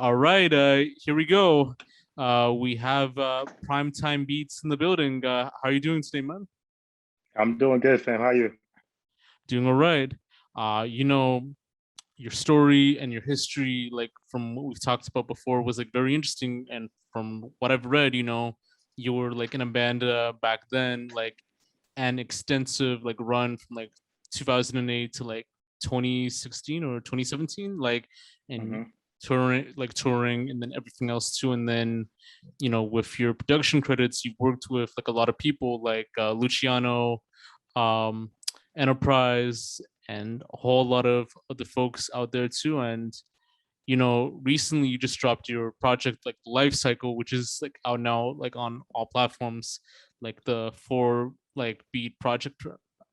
All right, here we go. We have Primetime Beats in the building. How are you doing today, man? I'm doing good, fam. How you? Doing all right. You know, your story and your history, like from what we've talked about before, was like very interesting. And from what I've read, you were like in a band back then, like an extensive like run from like 2008 to like 2016 or 2017, like and hmm touring and then everything else too. And then with your production credits, you worked with like a lot of people like Luciano, um Enterprise, and a whole lot of other folks out there too. And recently you just dropped your project like Life Cycle, which is like out now like on all platforms, like the four like beat project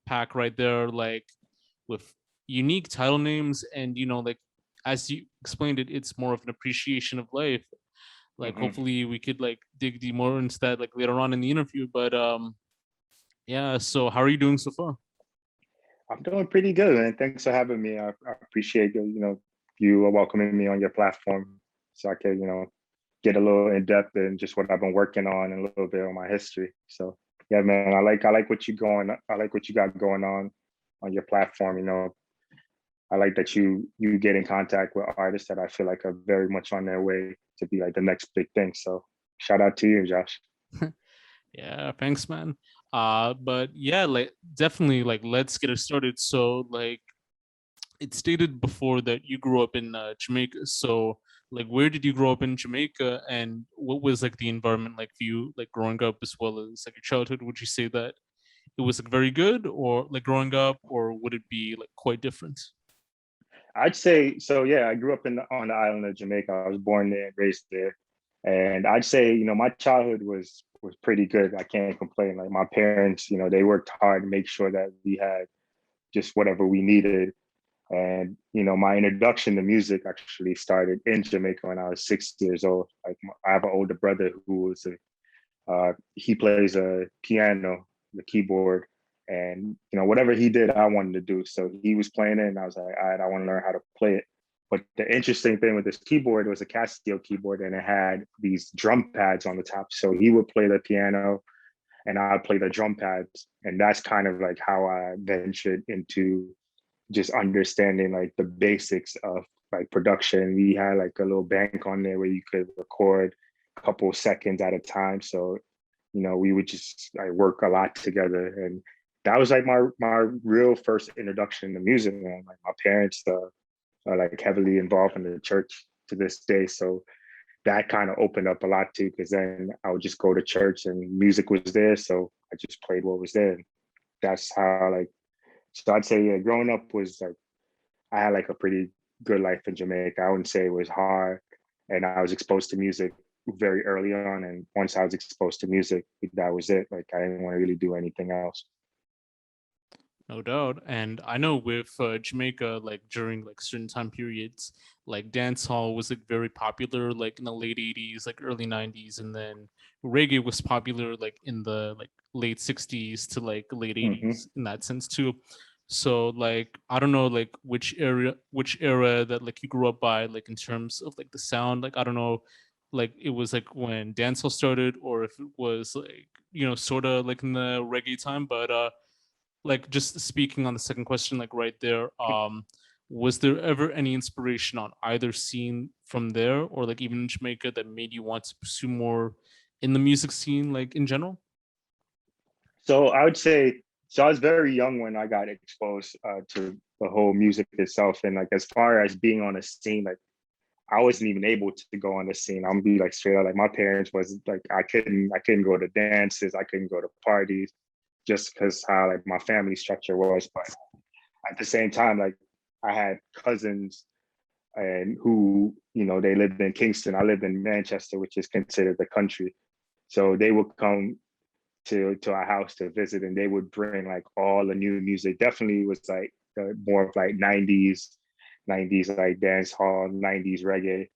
pack right there, like with unique title names. And like as you explained it, it's more of an appreciation of life. Like hmm hopefully we could like dig deep more into that like later on in the interview. But yeah, so how are you doing so far? I'm doing pretty good, man. Thanks for having me. I appreciate you welcoming me on your platform, so I can get a little in depth in just what I've been working on and a little bit on my history. So yeah, man, I like what I like what you got going on your platform. I like that you get in contact with artists that I feel like are very much on their way to be like the next big thing. So shout out to you, Josh. Yeah, thanks, man. But yeah, like definitely, like let's get it started. So, like it stated before that you grew up in Jamaica. So, like, where did you grow up in Jamaica, and what was like the environment like for you, like growing up as well as like your childhood? Would you say that it was like very good, or like growing up, or would it be like quite different? I'd say so. Yeah, I grew up on the island of Jamaica. I was born there and raised there, and I'd say my childhood was pretty good. I can't complain. Like my parents, they worked hard to make sure that we had just whatever we needed. And my introduction to music actually started in Jamaica when I was 6 years old. Like I have an older brother who was he plays a piano, the keyboard, and whatever he did, I wanted to do. So he was playing it, and I was like, all right, I want to learn how to play it. But the interesting thing with this keyboard, it was a Casio keyboard, and it had these drum pads on the top. So he would play the piano, and I'd play the drum pads, and that's kind of like how I ventured into just understanding like the basics of like production. We had like a little bank on there where you could record a couple seconds at a time. So, we would just like work a lot together. And that was like my real first introduction to music. And like my parents are like heavily involved in the church to this day. So that kind of opened up a lot too, because then I would just go to church and music was there. So I just played what was there. That's how like so I'd say yeah, growing up was like I had like a pretty good life in Jamaica. I wouldn't say it was hard, and I was exposed to music very early on. And once I was exposed to music, that was it. Like I didn't want to really do anything else. No doubt. And I know with Jamaica, like during like certain time periods, like dance hall was like very popular, like in the late 80s, like early 90s. And then reggae was popular like in the like late 60s to like late hmm 80s in that sense too. So like I don't know like which era that like you grew up by, like in terms of like the sound. Like I don't know, like it was like when dancehall started, or if it was like sort of like in the reggae time. But like just speaking on the second question, like right there, was there ever any inspiration on either scene from there, or like even in Jamaica, that made you want to pursue more in the music scene, like in general? So I would say so. I was very young when I got exposed to the whole music itself, and like as far as being on a scene, like I wasn't even able to go on the scene. I'm gonna be like straight up. Like my parents was like I couldn't go to dances. I couldn't go to parties just because how like my family structure was. But at the same time, like I had cousins and who, they lived in Kingston. I lived in Manchester, which is considered the country. So they would come to our house to visit, and they would bring like all the new music. Definitely was like more of like '90s like dance hall, '90s reggae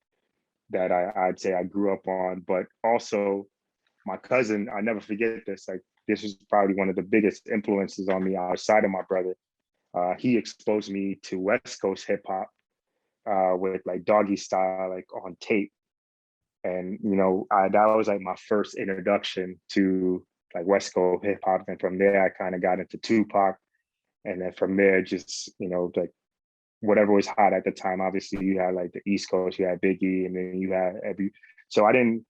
that I'd say I grew up on. But also my cousin, I never forget this. Like this was probably one of the biggest influences on me outside of my brother. He exposed me to West Coast hip hop, with like Doggy Style, like on tape. And that was like my first introduction to like West Coast hip hop. And from there, I kind of got into Tupac. And then from there, just like whatever was hot at the time. Obviously, you had like the East Coast, you had Biggie, and then you had every. So I didn't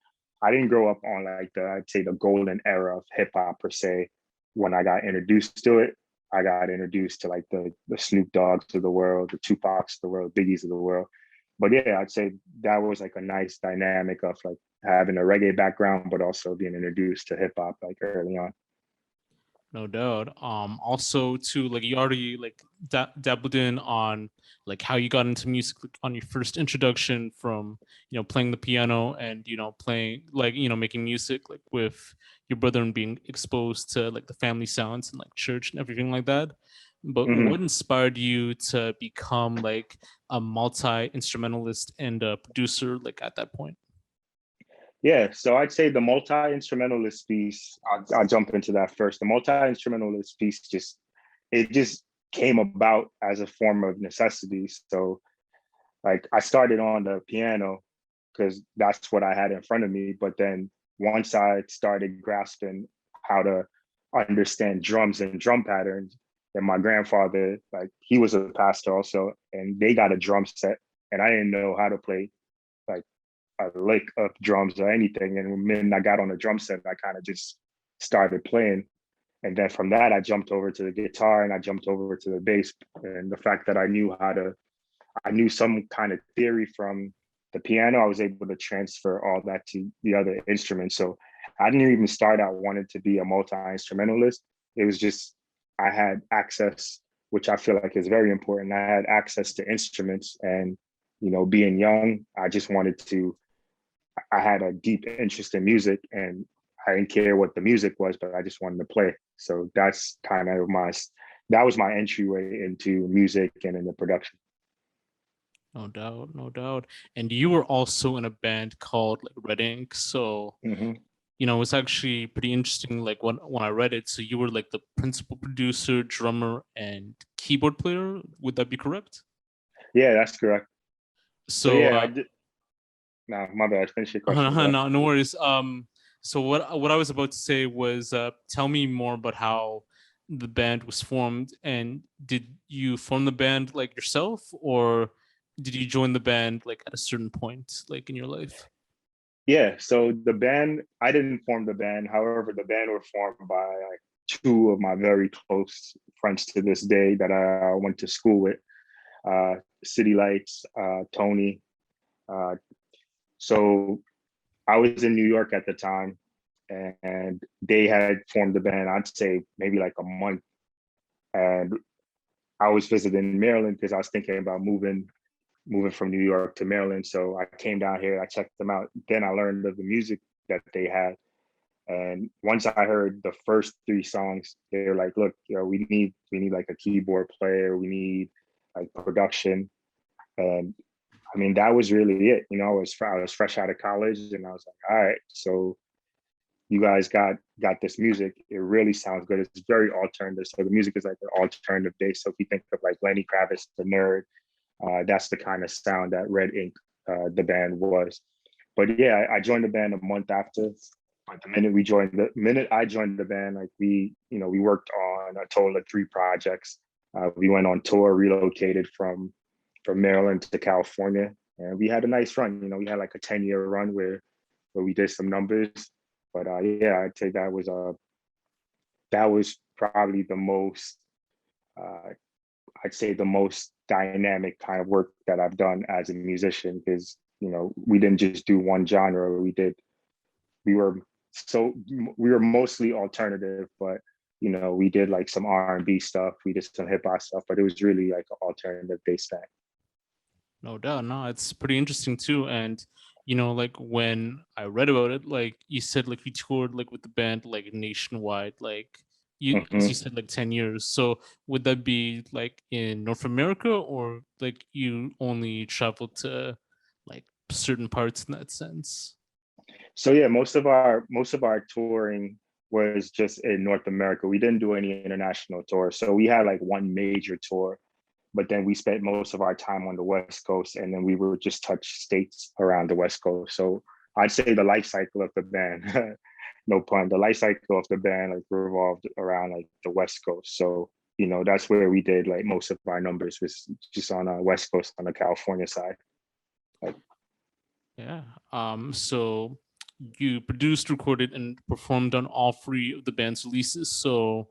grow up on like I'd say the golden era of hip hop per se. When I got introduced to it, I got introduced to like the Snoop Dogs of the world, the Tupacs of the world, Biggies of the world. But yeah, I'd say that was like a nice dynamic of like having a reggae background, but also being introduced to hip hop like early on. No doubt. Also too, like you already like dabbled in on like how you got into music, like, on your first introduction from playing the piano and playing like making music like with your brother and being exposed to like the family sounds and like church and everything like that. But Mm-hmm. what inspired you to become like a multi-instrumentalist and a producer like at that point? Yeah, so I'd say the multi-instrumentalist piece, I'll jump into that first. The multi-instrumentalist piece just came about as a form of necessity. So like I started on the piano because that's what I had in front of me. But then once I started grasping how to understand drums and drum patterns, then my grandfather, like he was a pastor also, and they got a drum set, and I didn't know how to play like a lick of drums or anything. And when I got on the drum set, I kind of just started playing. And then from that, I jumped over to the guitar and I jumped over to the bass. And the fact that I knew some kind of theory from the piano, I was able to transfer all that to the other instruments. So I didn't even start out wanting to be a multi-instrumentalist. It was just, I had access, which I feel like is very important. I had access to instruments and, being young, I just wanted to, I had a deep interest in music and I didn't care what the music was, but I just wanted to play. So that's kind of that was my entryway into music and into production. No doubt, no doubt. And you were also in a band called like Red Ink. So, Mm-hmm. it's actually pretty interesting. Like when I read it, so you were like the principal producer, drummer, and keyboard player. Would that be correct? Yeah, that's correct. So So, yeah, I did. Nah, my bad. Finish your question, bro. no, no worries. So what I was about to say was, tell me more about how the band was formed, and did you form the band like yourself, or did you join the band like at a certain point, like in your life? Yeah, so the band, I didn't form the band. However, the band were formed by like two of my very close friends to this day that I went to school with, City Lights, Tony. Uh, so I was in New York at the time, and they had formed the band. I'd say maybe like a month, and I was visiting Maryland because I was thinking about moving from New York to Maryland. So I came down here, I checked them out. Then I learned of the music that they had. And once I heard the first three songs, they were like, look, we need like a keyboard player, we need like production. And I mean, that was really it. I was fresh out of college and I was like, all right, so you guys got this music. It really sounds good. It's very alternative. So the music is like an alternative base. So if you think of like Lenny Kravitz, the nerd, that's the kind of sound that Red Ink, the band was. But yeah, I joined the band a month after. But the minute I joined the band, like we worked on a total of three projects. We went on tour, relocated from Maryland to California, and we had a nice run. We had like a 10-year run where we did some numbers. But yeah, I'd say that was probably the most uh, I'd say the most dynamic kind of work that I've done as a musician because we didn't just do one genre. We were we were mostly alternative, but we did like some R&B stuff, we did some hip hop stuff, but it was really like an alternative based thing. No doubt. No, it's pretty interesting too. And like when I read about it, like you said, like you toured like with the band like nationwide, like as you Mm-hmm. said, like 10 years. So would that be like in North America, or like you only traveled to like certain parts in that sense? So yeah, most of our touring was just in North America. We didn't do any international tours. So we had like one major tour but then we spent most of our time on the West Coast, and then we would just touch states around the West Coast. So I'd say the life cycle of the band, no pun, the life cycle of the band like revolved around like the West Coast. So, you know, that's where we did like most of our numbers, was just on the West Coast, on the California side. Like, Yeah. So you produced, recorded, and performed on all three of the band's releases. So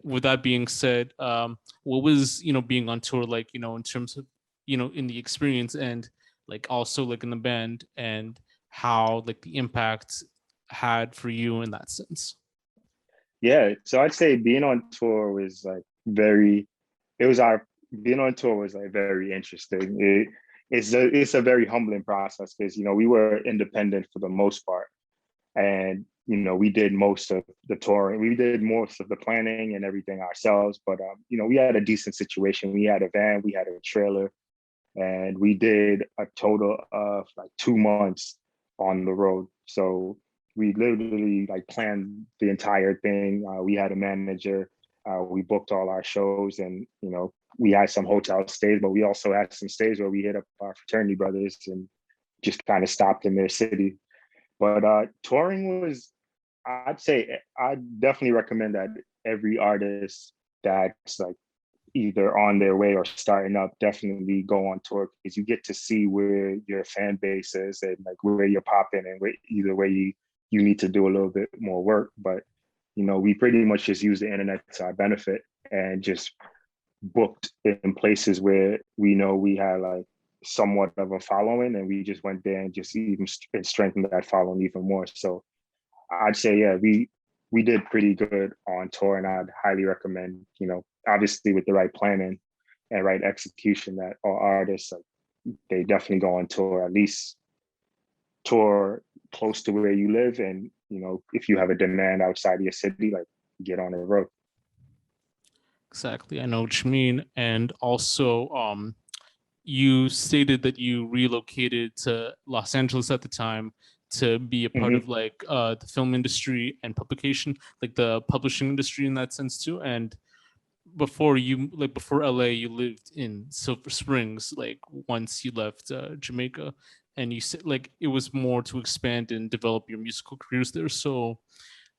with that being said, what was, you know, being on tour like, you know, in terms of, you know, in the experience, and like also like in the band, and how like the impact had for you in that sense? yeah, so I'd say being on tour was like very, it was our, being on tour was like very interesting. It's a very humbling process because, you know, we were independent for the most part. And, you know, we did most of the touring. We did most of the planning and everything ourselves. But, you know, we had a decent situation. We had a van, we had a trailer, and we did a total of like 2 months on the road. So we literally like planned the entire thing. We had a manager. We booked all our shows, and, you know, we had some hotel stays, but we also had some stays where we hit up our fraternity brothers and just kind of stopped in their city. But touring was, I'd say, I definitely recommend that every artist that's like either on their way or starting up definitely go on tour, because you get to see where your fan base is and like where you're popping, and where either way you need to do a little bit more work. But, you know, we pretty much just use the internet to our benefit and just booked in places where we know we had like somewhat of a following, and we just went there and just even strengthened that following even more. So I'd say, yeah, we did pretty good on tour, and I'd highly recommend, you know, obviously with the right planning and right execution, that all artists, like, they definitely go on tour, at least tour close to where you live. And, you know, if you have a demand outside of your city, like, get on the road. Exactly. I know what you mean. And also, you stated that you relocated to Los Angeles at the time to be a part of Mm-hmm. like the film industry and publication, like the publishing industry in that sense too. And before you, like before LA, you lived in Silver Springs, like once you left Jamaica, and you said like it was more to expand and develop your musical careers there. So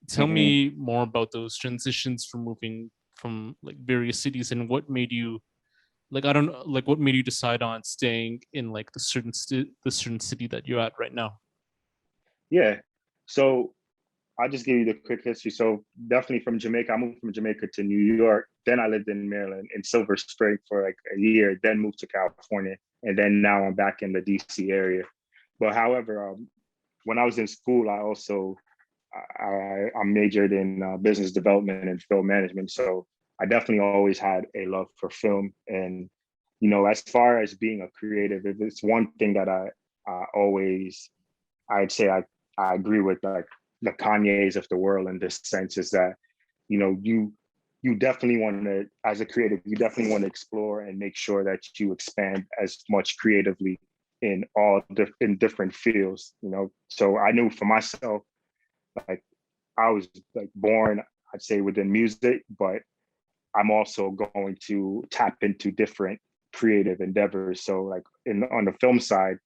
tell Mm-hmm. me more about those transitions from moving from like various cities, and what made you, like, I don't know, like what made you decide on staying in like the certain city that you're at right now? Yeah. So I'll just give you the quick history. So definitely from Jamaica, I moved from Jamaica to New York. Then I lived in Maryland, in Silver Spring, for like a year, then moved to California. And then now I'm back in the DC area. But however, when I was in school, I also, I majored in business development and film management. So I definitely always had a love for film. And, you know, as far as being a creative, if it's one thing that I always, I'd say I agree with, like the Kanye's of the world in this sense, is that, you know, you definitely want to, as a creative, you definitely want to explore and make sure that you expand as much creatively in in different fields, you know. So I knew for myself, like, I was like born, I'd say, within music, but I'm also going to tap into different creative endeavors. So like on the film side,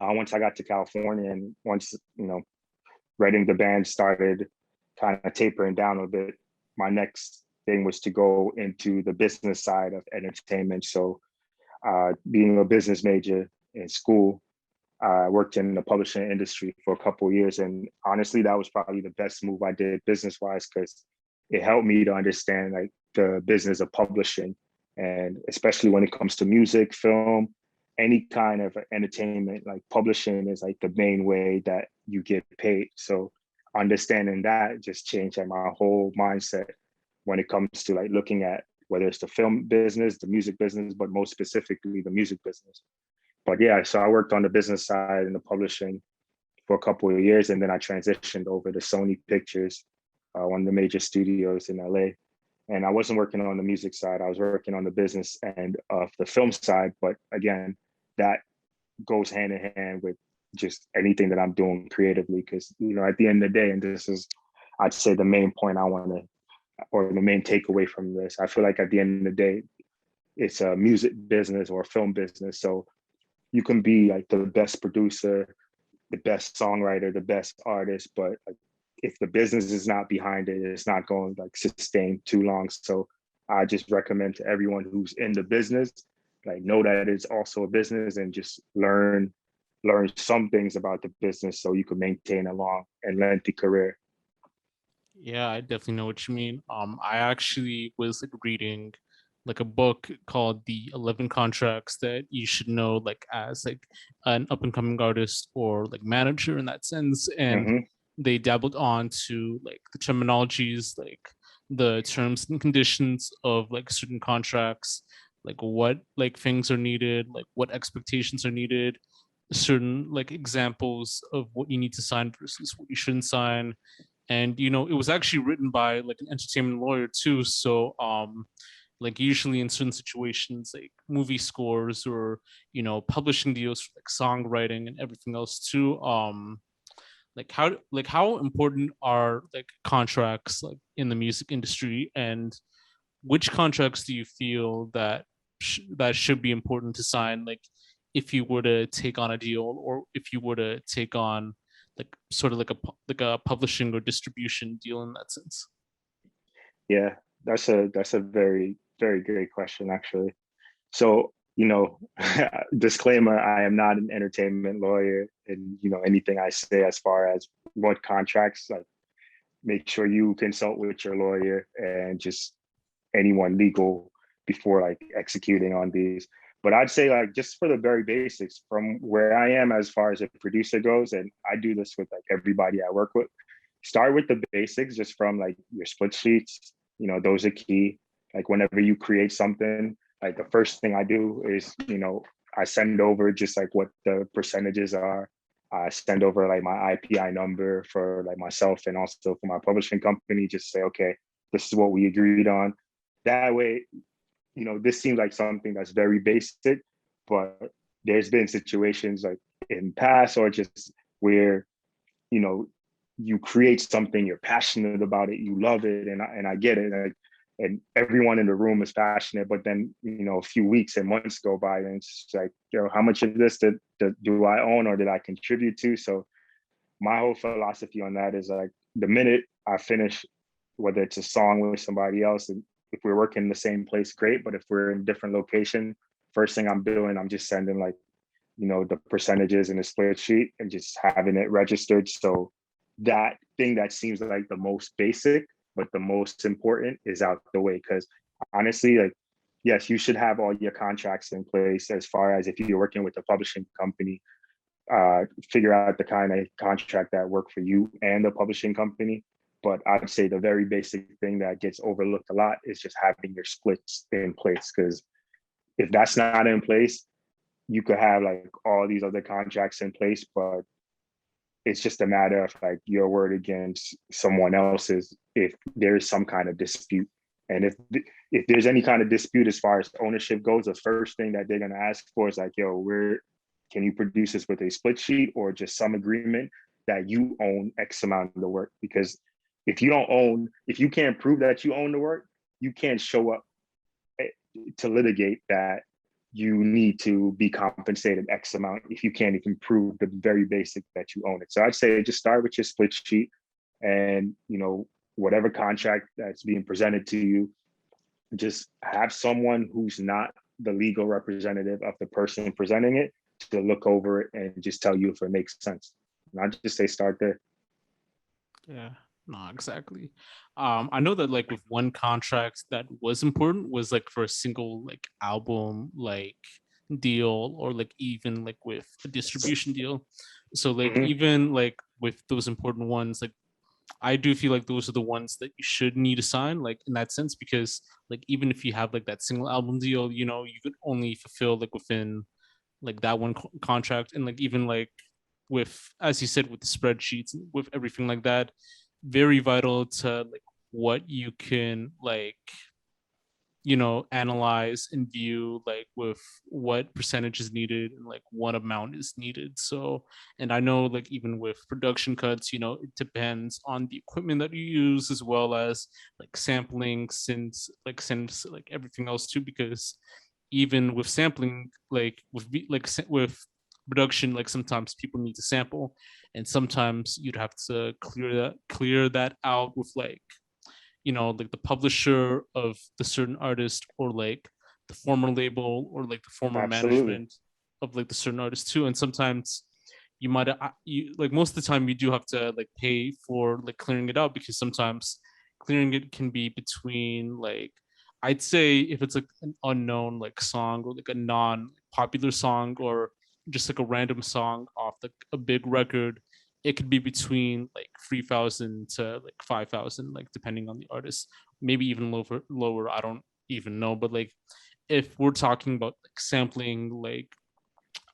once I got to California, and once, you know, writing the band started kind of tapering down a bit, my next thing was to go into the business side of entertainment. So being a business major in school, I worked in the publishing industry for a couple of years. And honestly, that was probably the best move I did business wise, because it helped me to understand like the business of publishing. And especially when it comes to music, film, any kind of entertainment, like publishing is like the main way that you get paid. So understanding that just changed like my whole mindset when it comes to like looking at whether it's the film business, the music business, but most specifically the music business. But yeah, so I worked on the business side and the publishing for a couple of years, and then I transitioned over to Sony Pictures, one of the major studios in LA. And I wasn't working on the music side; I was working on the business and of the film side. But again, that goes hand in hand with just anything that I'm doing creatively, because, you know, at the end of the day, and this is, I'd say, the main point I want to, or the main takeaway from this, I feel like at the end of the day, it's a music business or a film business. So you can be like the best producer, the best songwriter, the best artist, but like, if the business is not behind it, it's not going to like sustain too long. So I just recommend to everyone who's in the business, like know that it's also a business and just learn some things about the business so you can maintain a long and lengthy career. Yeah, I definitely know what you mean. I actually was like reading like a book called The 11 Contracts That You Should Know, like as like an up and coming artist or like manager in that sense. And Mm-hmm. they dabbled on to like the terminologies, like the terms and conditions of like certain contracts, like what like things are needed, like what expectations are needed, certain like examples of what you need to sign versus what you shouldn't sign. And it was actually written by like an entertainment lawyer too, so like usually in certain situations like movie scores or publishing deals for like songwriting and everything else too, like how important are like contracts like in the music industry, and which contracts do you feel that that should be important to sign, like if you were to take on a deal or if you were to take on like sort of like a publishing or distribution deal in that sense? Yeah, that's a very, very great question, actually. So, disclaimer, I am not an entertainment lawyer, and anything I say as far as what contracts, like make sure you consult with your lawyer and just anyone legal before like executing on these. But I'd say like just for the very basics from where I am as far as a producer goes, and I do this with like everybody I work with, start with the basics just from like your split sheets. Those are key. Like whenever you create something, like the first thing I do is, I send over just like what the percentages are. I send over like my IPI number for like myself and also for my publishing company, just say, okay, this is what we agreed on. That way, this seems like something that's very basic, but there's been situations like in past or just where, you know, you create something, you're passionate about it, you love it, and I get it. And everyone in the room is passionate, but then, a few weeks and months go by and it's like, how much of this do I own or did I contribute to? So my whole philosophy on that is like the minute I finish, whether it's a song with somebody else, and if we're working in the same place, great. But if we're in different location, first thing I'm doing, I'm just sending like, the percentages in a spreadsheet and just having it registered. So that thing that seems like the most basic, but the most important is out the way. Because honestly, like, yes, you should have all your contracts in place as far as if you're working with a publishing company, figure out the kind of contract that work for you and the publishing company. But I'd say the very basic thing that gets overlooked a lot is just having your splits in place. Because if that's not in place, you could have like all these other contracts in place, but it's just a matter of like your word against someone else's if there is some kind of dispute. And if there's any kind of dispute as far as ownership goes, the first thing that they're gonna ask for is like, yo, can you produce this with a split sheet or just some agreement that you own X amount of the work? Because if you can't prove that you own the work, you can't show up to litigate that you need to be compensated X amount if you can't even prove the very basic that you own it. So I'd say just start with your split sheet and, whatever contract that's being presented to you, just have someone who's not the legal representative of the person presenting it to look over it and just tell you if it makes sense. And I'd just say start there. Yeah, no, exactly. I know that like with one contract that was important was like for a single like album like deal, or like even like with a distribution deal. So like Mm-hmm. even like with those important ones, like I do feel like those are the ones that you should need to sign, like in that sense, because like even if you have like that single album deal, you could only fulfill like within like that one contract. And like even like with, as you said, with the spreadsheets, with everything like that, very vital to like what you can like analyze and view, like with what percentage is needed and like what amount is needed. So, and I know like even with production cuts, it depends on the equipment that you use as well as like sampling, since like everything else too, because even with sampling, like with production, like sometimes people need to sample, and sometimes you'd have to clear that out with like, like the publisher of the certain artist, or like the former label, or like the former Absolutely. management of like the certain artist too. And sometimes you might you like, most of the time you do have to like pay for like clearing it out, because sometimes clearing it can be between like, I'd say if it's like an unknown like song, or like a non-popular song, or just like a random song off like a big record, it could be between like 3,000 to like 5,000, like depending on the artist, maybe even lower. I don't even know. But like, if we're talking about like sampling like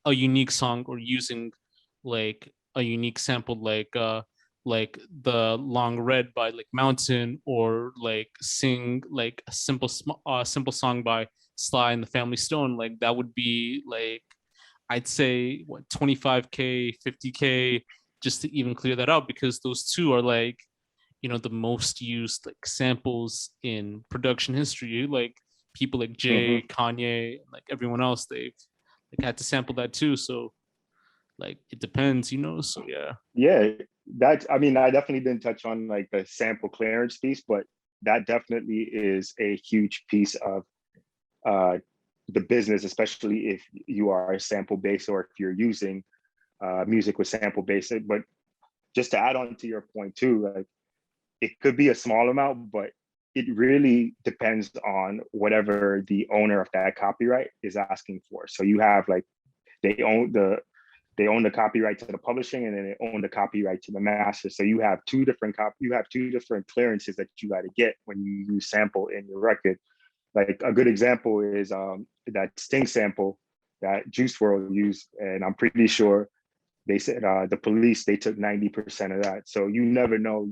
a unique song, or using like a unique sample, like the Long Red by like Mountain, or like Sing, like a simple song by Sly and the Family Stone, like that would be like, I'd say what, 25K, 50K, just to even clear that out, because those two are like, the most used like samples in production history. Like people like Hmm. Jay, Kanye, like everyone else, they've like had to sample that too. So like it depends. So yeah. Yeah, that's, I mean, I definitely didn't touch on like the sample clearance piece, but that definitely is a huge piece of uh, the business, especially if you are a sample based, or if you're using music with sample based. But just to add on to your point too, like it could be a small amount, but it really depends on whatever the owner of that copyright is asking for. So you have like, they own the they own the copyright to the publishing, and then they own the copyright to the master. So you have two different clearances that you got to get when you use sample in your record. Like a good example is that Sting sample that Juice WRLD used, and I'm pretty sure they said the police, they took 90% of that. So you never know.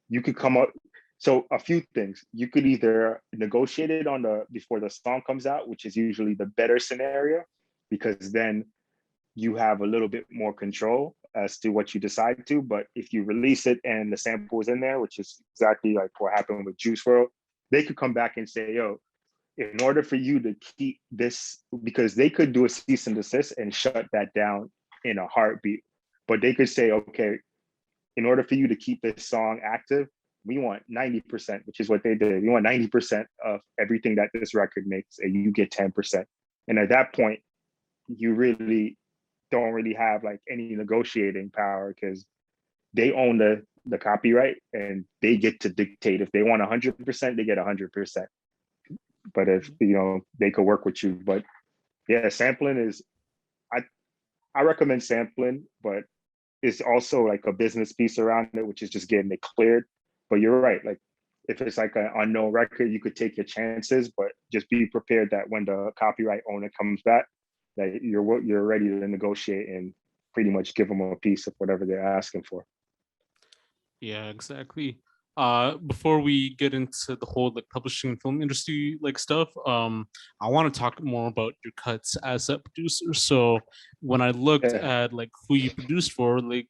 You could come up. So a few things. You could either negotiate it on the before the song comes out, which is usually the better scenario, because then you have a little bit more control as to what you decide to. But if you release it and the sample is in there, which is exactly like what happened with Juice WRLD, they could come back and say, yo, in order for you to keep this, because they could do a cease and desist and shut that down in a heartbeat. But they could say, okay, in order for you to keep this song active, we want 90%, which is what they did. We want 90% of everything that this record makes, and you get 10%. And at that point, you really don't really have like any negotiating power, because they own the copyright, and they get to dictate. If they want 100%, they get 100%. But if they could work with you. But yeah, sampling is, I I recommend sampling, but it's also like a business piece around it, which is just getting it cleared. But you're right, like if it's like an unknown record, you could take your chances, but just be prepared that when the copyright owner comes back, that you're ready to negotiate and pretty much give them a piece of whatever they're asking for. Yeah, exactly. Before we get into the whole like publishing and film industry like stuff, I want to talk more about your cuts as a producer. So when I looked Yeah. at like who you produced for, like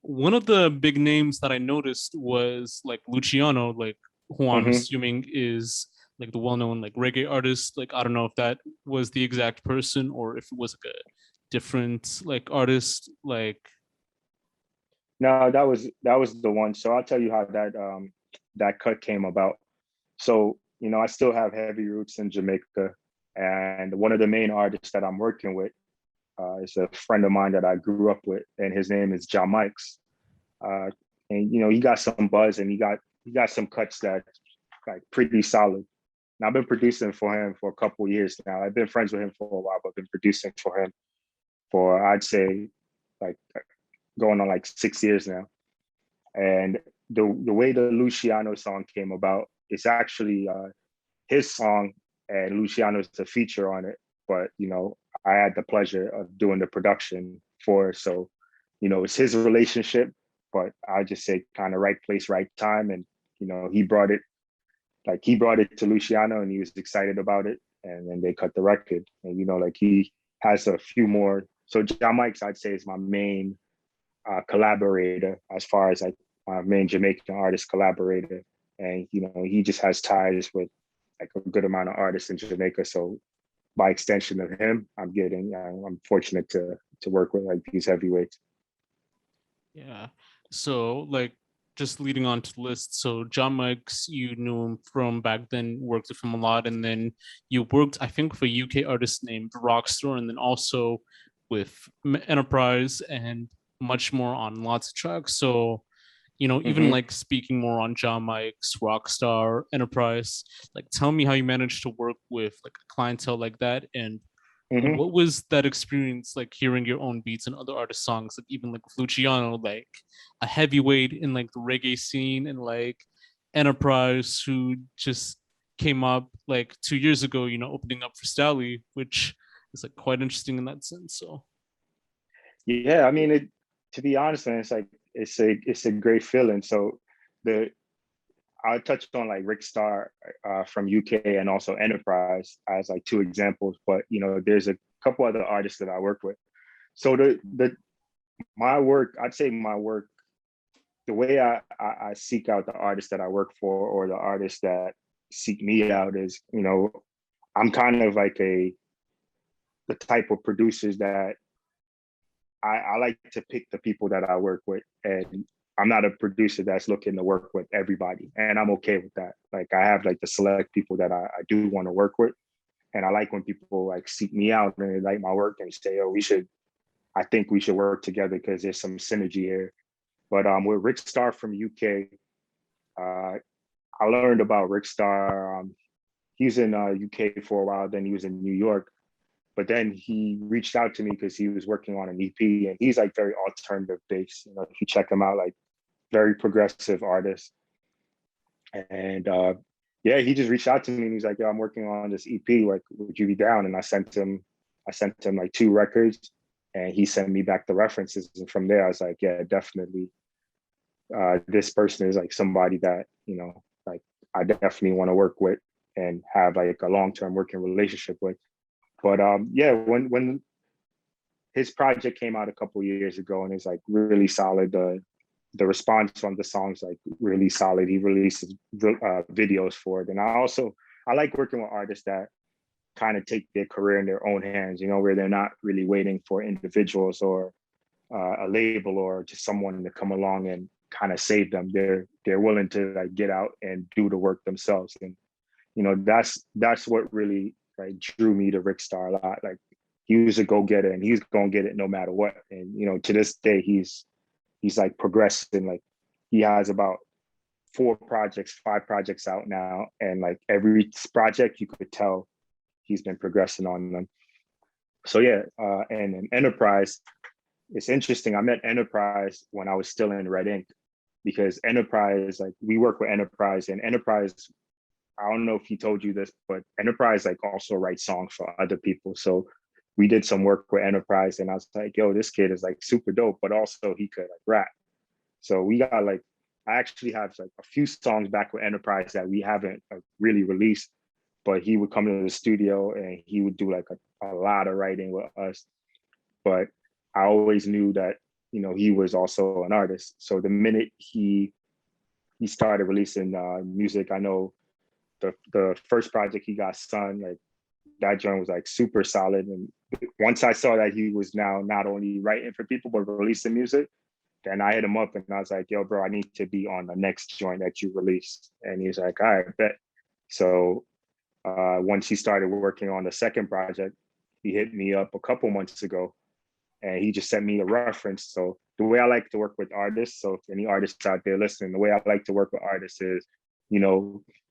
one of the big names that I noticed was like Luciano, like who I'm Mm-hmm. assuming is like the well-known like reggae artist. Like I don't know if that was the exact person, or if it was like a different like artist. Like No, that was the one. So I'll tell you how that cut came about. So I still have heavy roots in Jamaica, and one of the main artists that I'm working with is a friend of mine that I grew up with, and his name is Jamaica. Uh, and he got some buzz, and he got some cuts that like pretty solid. And I've been producing for him for a couple of years now. I've been friends with him for a while, but I've been producing for him for, I'd say, like going on like 6 years now. And the way the Luciano song came about, it's actually his song, and Luciano's a feature on it. But I had the pleasure of doing the production for it. So it's his relationship, but I just say kind of right place, right time. And he brought it to Luciano, and he was excited about it. And then they cut the record. And like he has a few more. So Jamaica, I'd say, is my main collaborator, as far as like my main Jamaican artist collaborator. And he just has ties with like a good amount of artists in Jamaica. So by extension of him, I'm fortunate to work with like these heavyweights. Yeah. So like just leading on to the list. So John Mike's, you knew him from back then, worked with him a lot, and then you worked, I think, with a UK artist named Rockstar, and then also with Enterprise and much more on lots of tracks. So even Mm-hmm. like speaking more on John Mike's, Rockstar, Enterprise, like tell me how you managed to work with like a clientele like that, and Mm-hmm. what was that experience like hearing your own beats and other artist songs, like even like with Luciano, like a heavyweight in like the reggae scene, and like Enterprise, who just came up like 2 years ago, opening up for Stally, which is like quite interesting in that sense. So Yeah, I mean, to be honest, man, it's like it's a great feeling. So the I touched on like Rick Starr from UK and also Enterprise as like two examples, but there's a couple other artists that I work with. So the my work, I'd say my work, the way I seek out the artists that I work for or the artists that seek me out is, I'm kind of like the type of producers that I like to pick the people that I work with, and I'm not a producer that's looking to work with everybody, and I'm okay with that. Like I have like the select people that I do want to work with, and I like when people like seek me out and they like my work and say, "Oh, I think we should work together because there's some synergy here." But with Rick Starr from UK, uh, I learned about Rick Starr. He was in UK for a while, then he was in New York. But then he reached out to me because he was working on an EP, and he's like very alternative based. If you check him out, like very progressive artist. And yeah, he just reached out to me and he's like, "Yo, I'm working on this EP. Like, would you be down?" And I sent him like 2 records, and he sent me back the references. And from there, I was like, "Yeah, definitely. This person is like somebody that like I definitely want to work with and have like a long term working relationship with." But yeah, when his project came out a couple years ago and it's like really solid. The response on the songs like really solid. He releases videos for it, and I like working with artists that kind of take their career in their own hands. Where they're not really waiting for individuals or a label or just someone to come along and kind of save them. They're willing to like get out and do the work themselves, and that's what really like drew me to Rick Starr a lot. Like he was a go-getter and he's gonna get it no matter what. And to this day he's like progressing. Like he has about 5 projects out now, and like every project you could tell he's been progressing on them. So yeah, and in Enterprise, it's interesting. I met Enterprise when I was still in Red Ink, because Enterprise, like we work with Enterprise, and Enterprise, I don't know if he told you this, but Enterprise like also writes songs for other people. So we did some work with Enterprise, and I was like, "Yo, this kid is like super dope, but also he could like rap." So we got like, I actually have like a few songs back with Enterprise that we haven't like, really released, but he would come into the studio and he would do like a lot of writing with us. But I always knew that he was also an artist. So the minute he started releasing music, I know the first project he got, Sun, like that joint was like super solid. And once I saw that he was now not only writing for people but releasing music, then I hit him up and I was like, "Yo, bro, I need to be on the next joint that you release." And he's like, "All right, bet." So once he started working on the second project, he hit me up a couple months ago and he just sent me a reference. So the way I like to work with artists, so if any artists out there listening, the way I like to work with artists is,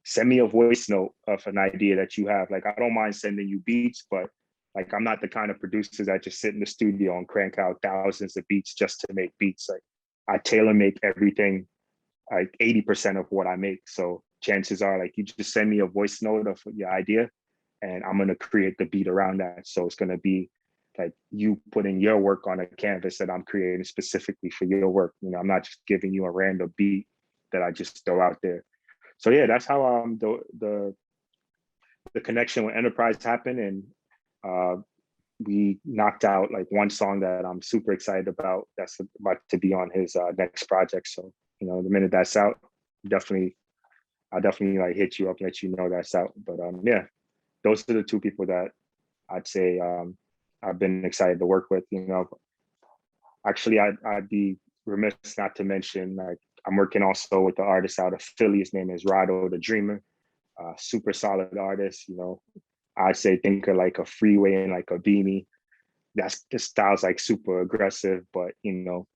send me a voice note of an idea that you have. Like, I don't mind sending you beats, but like, I'm not the kind of producers that just sit in the studio and crank out thousands of beats just to make beats. Like, I tailor make everything, like 80% of what I make. So chances are, like, you just send me a voice note of your idea, and I'm gonna create the beat around that. So it's gonna be like you putting your work on a canvas that I'm creating specifically for your work. I'm not just giving you a random beat that I just throw out there. So yeah, that's how the connection with Enterprise happened, and we knocked out like one song that I'm super excited about. That's about to be on his next project. So the minute that's out, I'll definitely like hit you up, let you know that's out. But yeah, those are the two people that I'd say I've been excited to work with. You know, actually, I'd be remiss not to mention, like, I'm working also with the artist out of Philly. His name is Rado the Dreamer. Super solid artist. You know, I say think of like a Freeway and like a Beanie. That's the style's like super aggressive, but you know,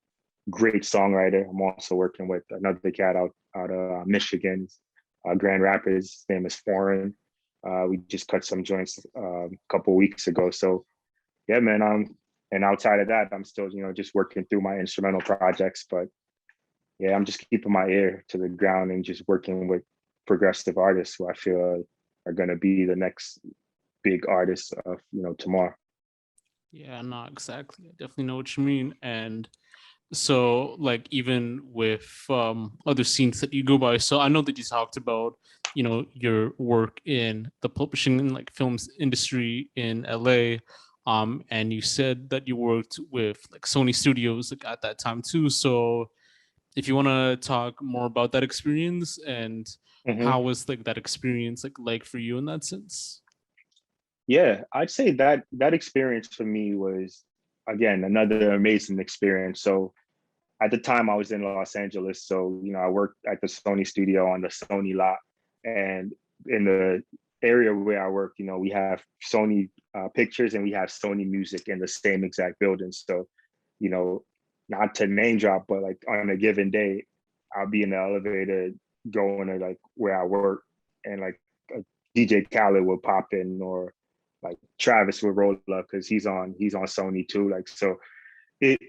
great songwriter. I'm also working with another cat out of Michigan, Grand Rapids. His name is Foreign. We just cut some joints a couple weeks ago. So yeah, man. And outside of that, I'm still, you know, just working through my instrumental projects. But yeah, I'm just keeping my ear to the ground and just working with progressive artists who I feel are going to be the next big artists of, you know, tomorrow. Yeah, no, exactly. I definitely know what you mean. And so like even with other scenes that you go by, so I know that you talked about, you know, your work in the publishing and like films industry in LA, and you said that you worked with like Sony Studios like at that time too. So if you want to talk more about that experience and Mm-hmm. how was like that experience like for you in that sense. Yeah, I'd say that experience for me was, again, another amazing experience. So at the time I was in Los Angeles, so you know, I worked at the Sony studio on the Sony lot, and in the area where I work, you know, we have Sony pictures and we have Sony music in the same exact building. So, you know, not to name drop, but like on a given day, I'll be in the elevator going to like where I work, and like DJ Khaled will pop in, or like Travis will roll up because he's on Sony too. Like, so it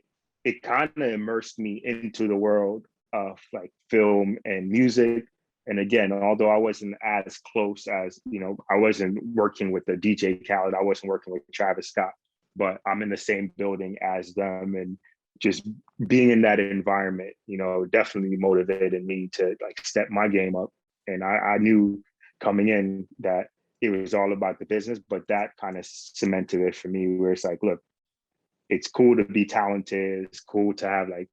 it kind of immersed me into the world of like film and music. And again, although I wasn't as close as, you know, I wasn't working with the DJ Khaled, I wasn't working with Travis Scott, but I'm in the same building as them. And just being in that environment, you know, definitely motivated me to like step my game up. And I knew coming in that it was all about the business, but that kind of cemented it for me, where it's like, look, it's cool to be talented. It's cool to have like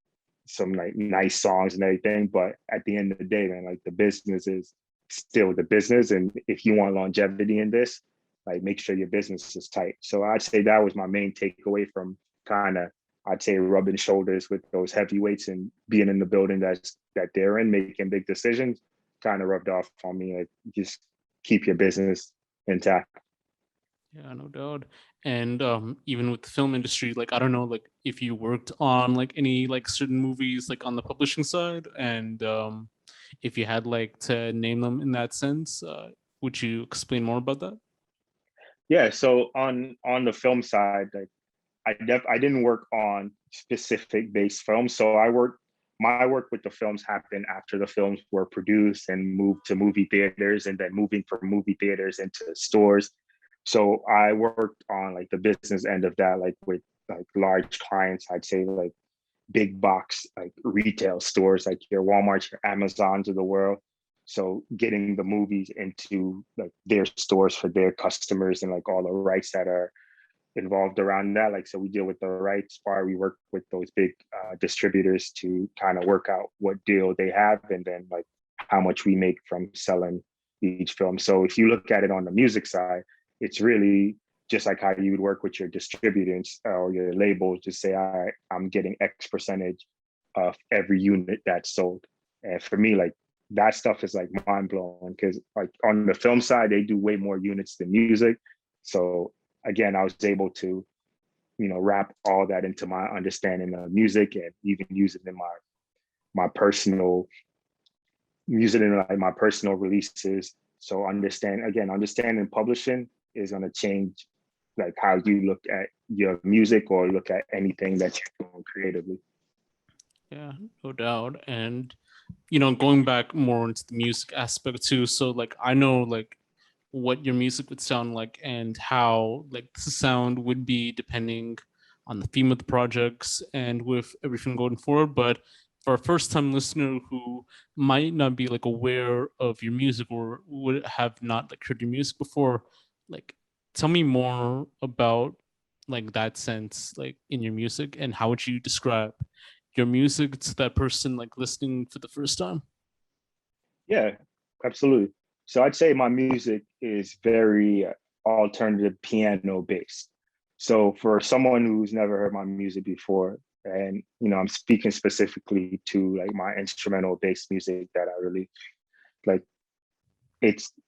some like nice songs and everything. But at the end of the day, man, like the business is still the business. And if you want longevity in this, like make sure your business is tight. So I'd say that was my main takeaway from kind of, I'd say, rubbing shoulders with those heavyweights and being in the building that they're in, making big decisions, kind of rubbed off on me. Like, just keep your business intact. Yeah, no doubt. And even with the film industry, like I don't know, like if you worked on like any like certain movies like on the publishing side, and if you had like to name them in that sense, would you explain more about that? Yeah. So on the film side, like I didn't work on specific based films. So my work with the films happened after the films were produced and moved to movie theaters, and then moving from movie theaters into stores. So I worked on like the business end of that, like with like large clients. I'd say like big box like retail stores, like your Walmarts, your Amazons of the world. So getting the movies into like their stores for their customers, and like all the rights that are involved around that. Like, so we deal with the rights part. We work with those big distributors to kind of work out what deal they have, and then like how much we make from selling each film. So if you look at it on the music side, it's really just like how you would work with your distributors or your labels. Just say, all right, I'm getting X percentage of every unit that's sold. And for me, like that stuff is like mind blowing, because like on the film side, they do way more units than music. So again, I was able to, you know, wrap all that into my understanding of music, and even use it in my personal, use it in like my personal releases. So understanding publishing is going to change like how you look at your music or look at anything that you're doing creatively. Yeah, no doubt. And you know, going back more into the music aspect too. So like I know like what your music would sound like and how like the sound would be depending on the theme of the projects and with everything going forward. But for a first time listener who might not be like aware of your music or would have not like heard your music before, like tell me more about like that sense like in your music, and how would you describe your music to that person like listening for the first time? Yeah, absolutely. So I'd say my music is very alternative piano based. So for someone who's never heard my music before, and I'm speaking specifically to like my instrumental based music that I really like,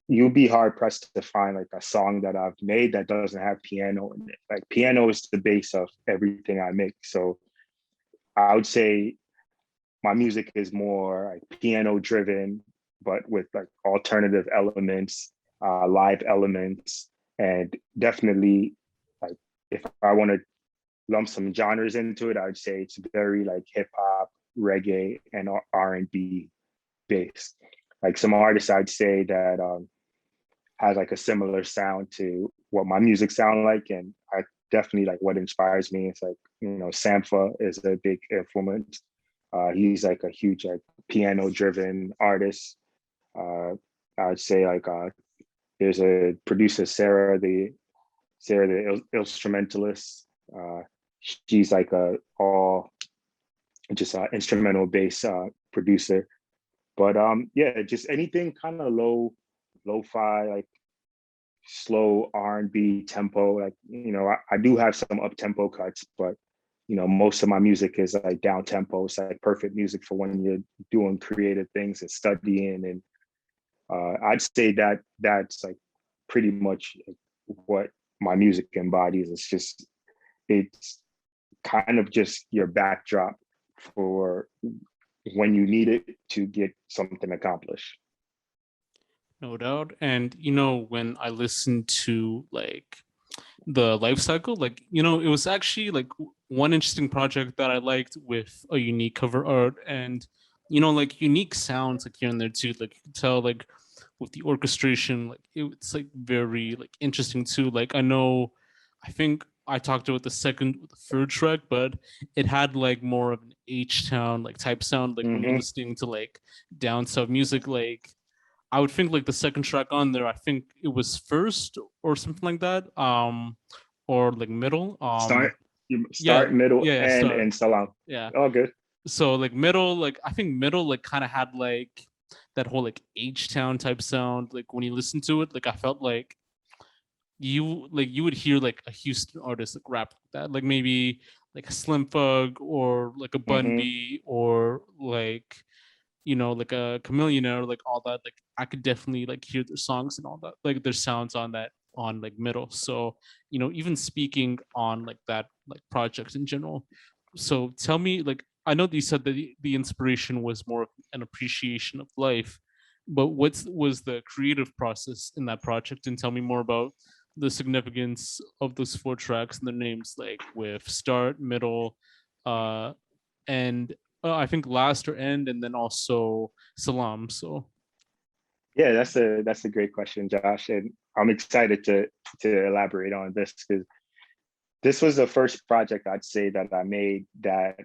you'll be hard pressed to find like a song that I've made that doesn't have piano in it. Like piano is the base of everything I make. So I would say my music is more like piano driven, but with like alternative elements, live elements, and definitely like if I want to lump some genres into it, I'd say it's very like hip hop, reggae, and R&B based. Like some artists I'd say that has like a similar sound to what my music sound like, and I definitely like what inspires me. It's like Sampha is a big influence. He's like a huge like piano driven artist. I would say like there's a producer Sarah the instrumentalist. She's like a all just instrumental bass producer. But yeah, just anything kind of lo-fi, like slow R&B tempo. Like I do have some up tempo cuts, but most of my music is like down tempo. It's like perfect music for when you're doing creative things and studying. And I'd say that that's like pretty much what my music embodies. It's kind of just your backdrop for when you need it to get something accomplished. No doubt. And when I listened to like the life cycle, like it was actually like one interesting project that I liked with a unique cover art and like unique sounds like here and there too. Like you can tell like with the orchestration, like it's like very like interesting too. Like I think I talked about the third track, but it had like more of an H-town like type sound. Like when you're listening to like down south music, like I would think like the second track on there, I think it was first or something like that. Or like middle. Start, middle, yeah, end, start. and salam. Yeah. All good. So like middle, like I think middle like kind of had like that whole like H-town type sound. Like when you listen to it, like I felt like you would hear like a Houston artist like rap like that. Like maybe like a Slim Thug or like a Bun B or like like a Chameleon or like all that. Like I could definitely like hear their songs and all that, like their sounds on that on like middle. So, even speaking on like that like projects in general. So tell me, like I know that you said that the inspiration was more an appreciation of life, but what was the creative process in that project? And tell me more about the significance of those four tracks and their names, like with start, middle, uh, and I think last or end, and then also Salam. So yeah, that's a great question, Josh, and I'm excited to elaborate on this because this was the first project I'd say that I made that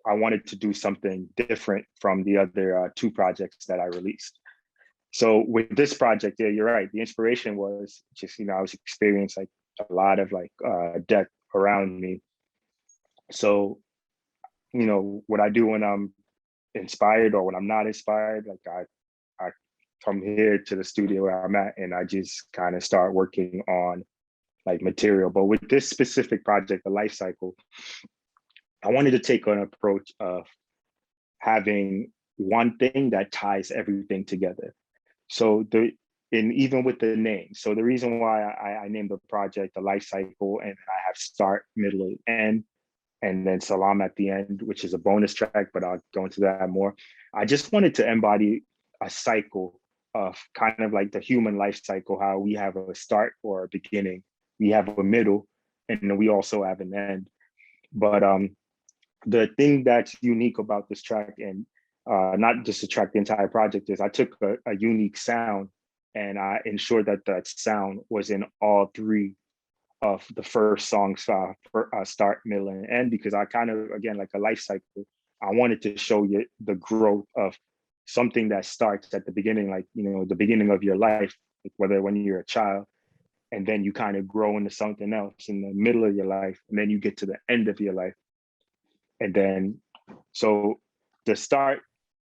I wanted to do something different from the other two projects that I released. So with this project, yeah, you're right. The inspiration was just I was experiencing like a lot of like death around me. So what I do when I'm inspired or when I'm not inspired, like I come here to the studio where I'm at and I just kind of start working on like material. But with this specific project, the life cycle, I wanted to take an approach of having one thing that ties everything together. So and even with the name, so the reason why I named the project the life cycle, and I have start, middle, and then Salam at the end, which is a bonus track, but I'll go into that more. I just wanted to embody a cycle of kind of like the human life cycle, how we have a start or a beginning, we have a middle, and then we also have an end. But the thing that's unique about this track, and not just the track, the entire project, is I took a unique sound and I ensured that that sound was in all three of the first songs for start, middle, and end, because I kind of, again, like a life cycle, I wanted to show you the growth of something that starts at the beginning, like, the beginning of your life, like whether when you're a child, and then you kind of grow into something else in the middle of your life, and then you get to the end of your life. And then, so the start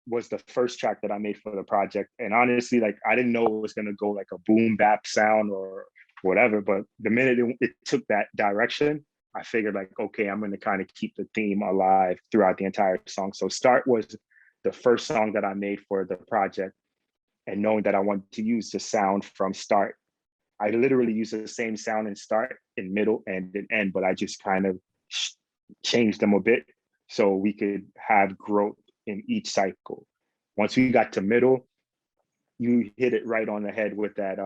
was the first track that I made for the project. And honestly, like, I didn't know it was going to go like a boom bap sound or whatever. But the minute it took that direction, I figured like, okay, I'm going to kind of keep the theme alive throughout the entire song. So Start was the first song that I made for the project, and knowing that I wanted to use the sound from Start, I literally use the same sound in Start, in Middle, and in End, but I just kind of changed them a bit so we could have growth in each cycle. Once we got to Middle, you hit it right on the head with that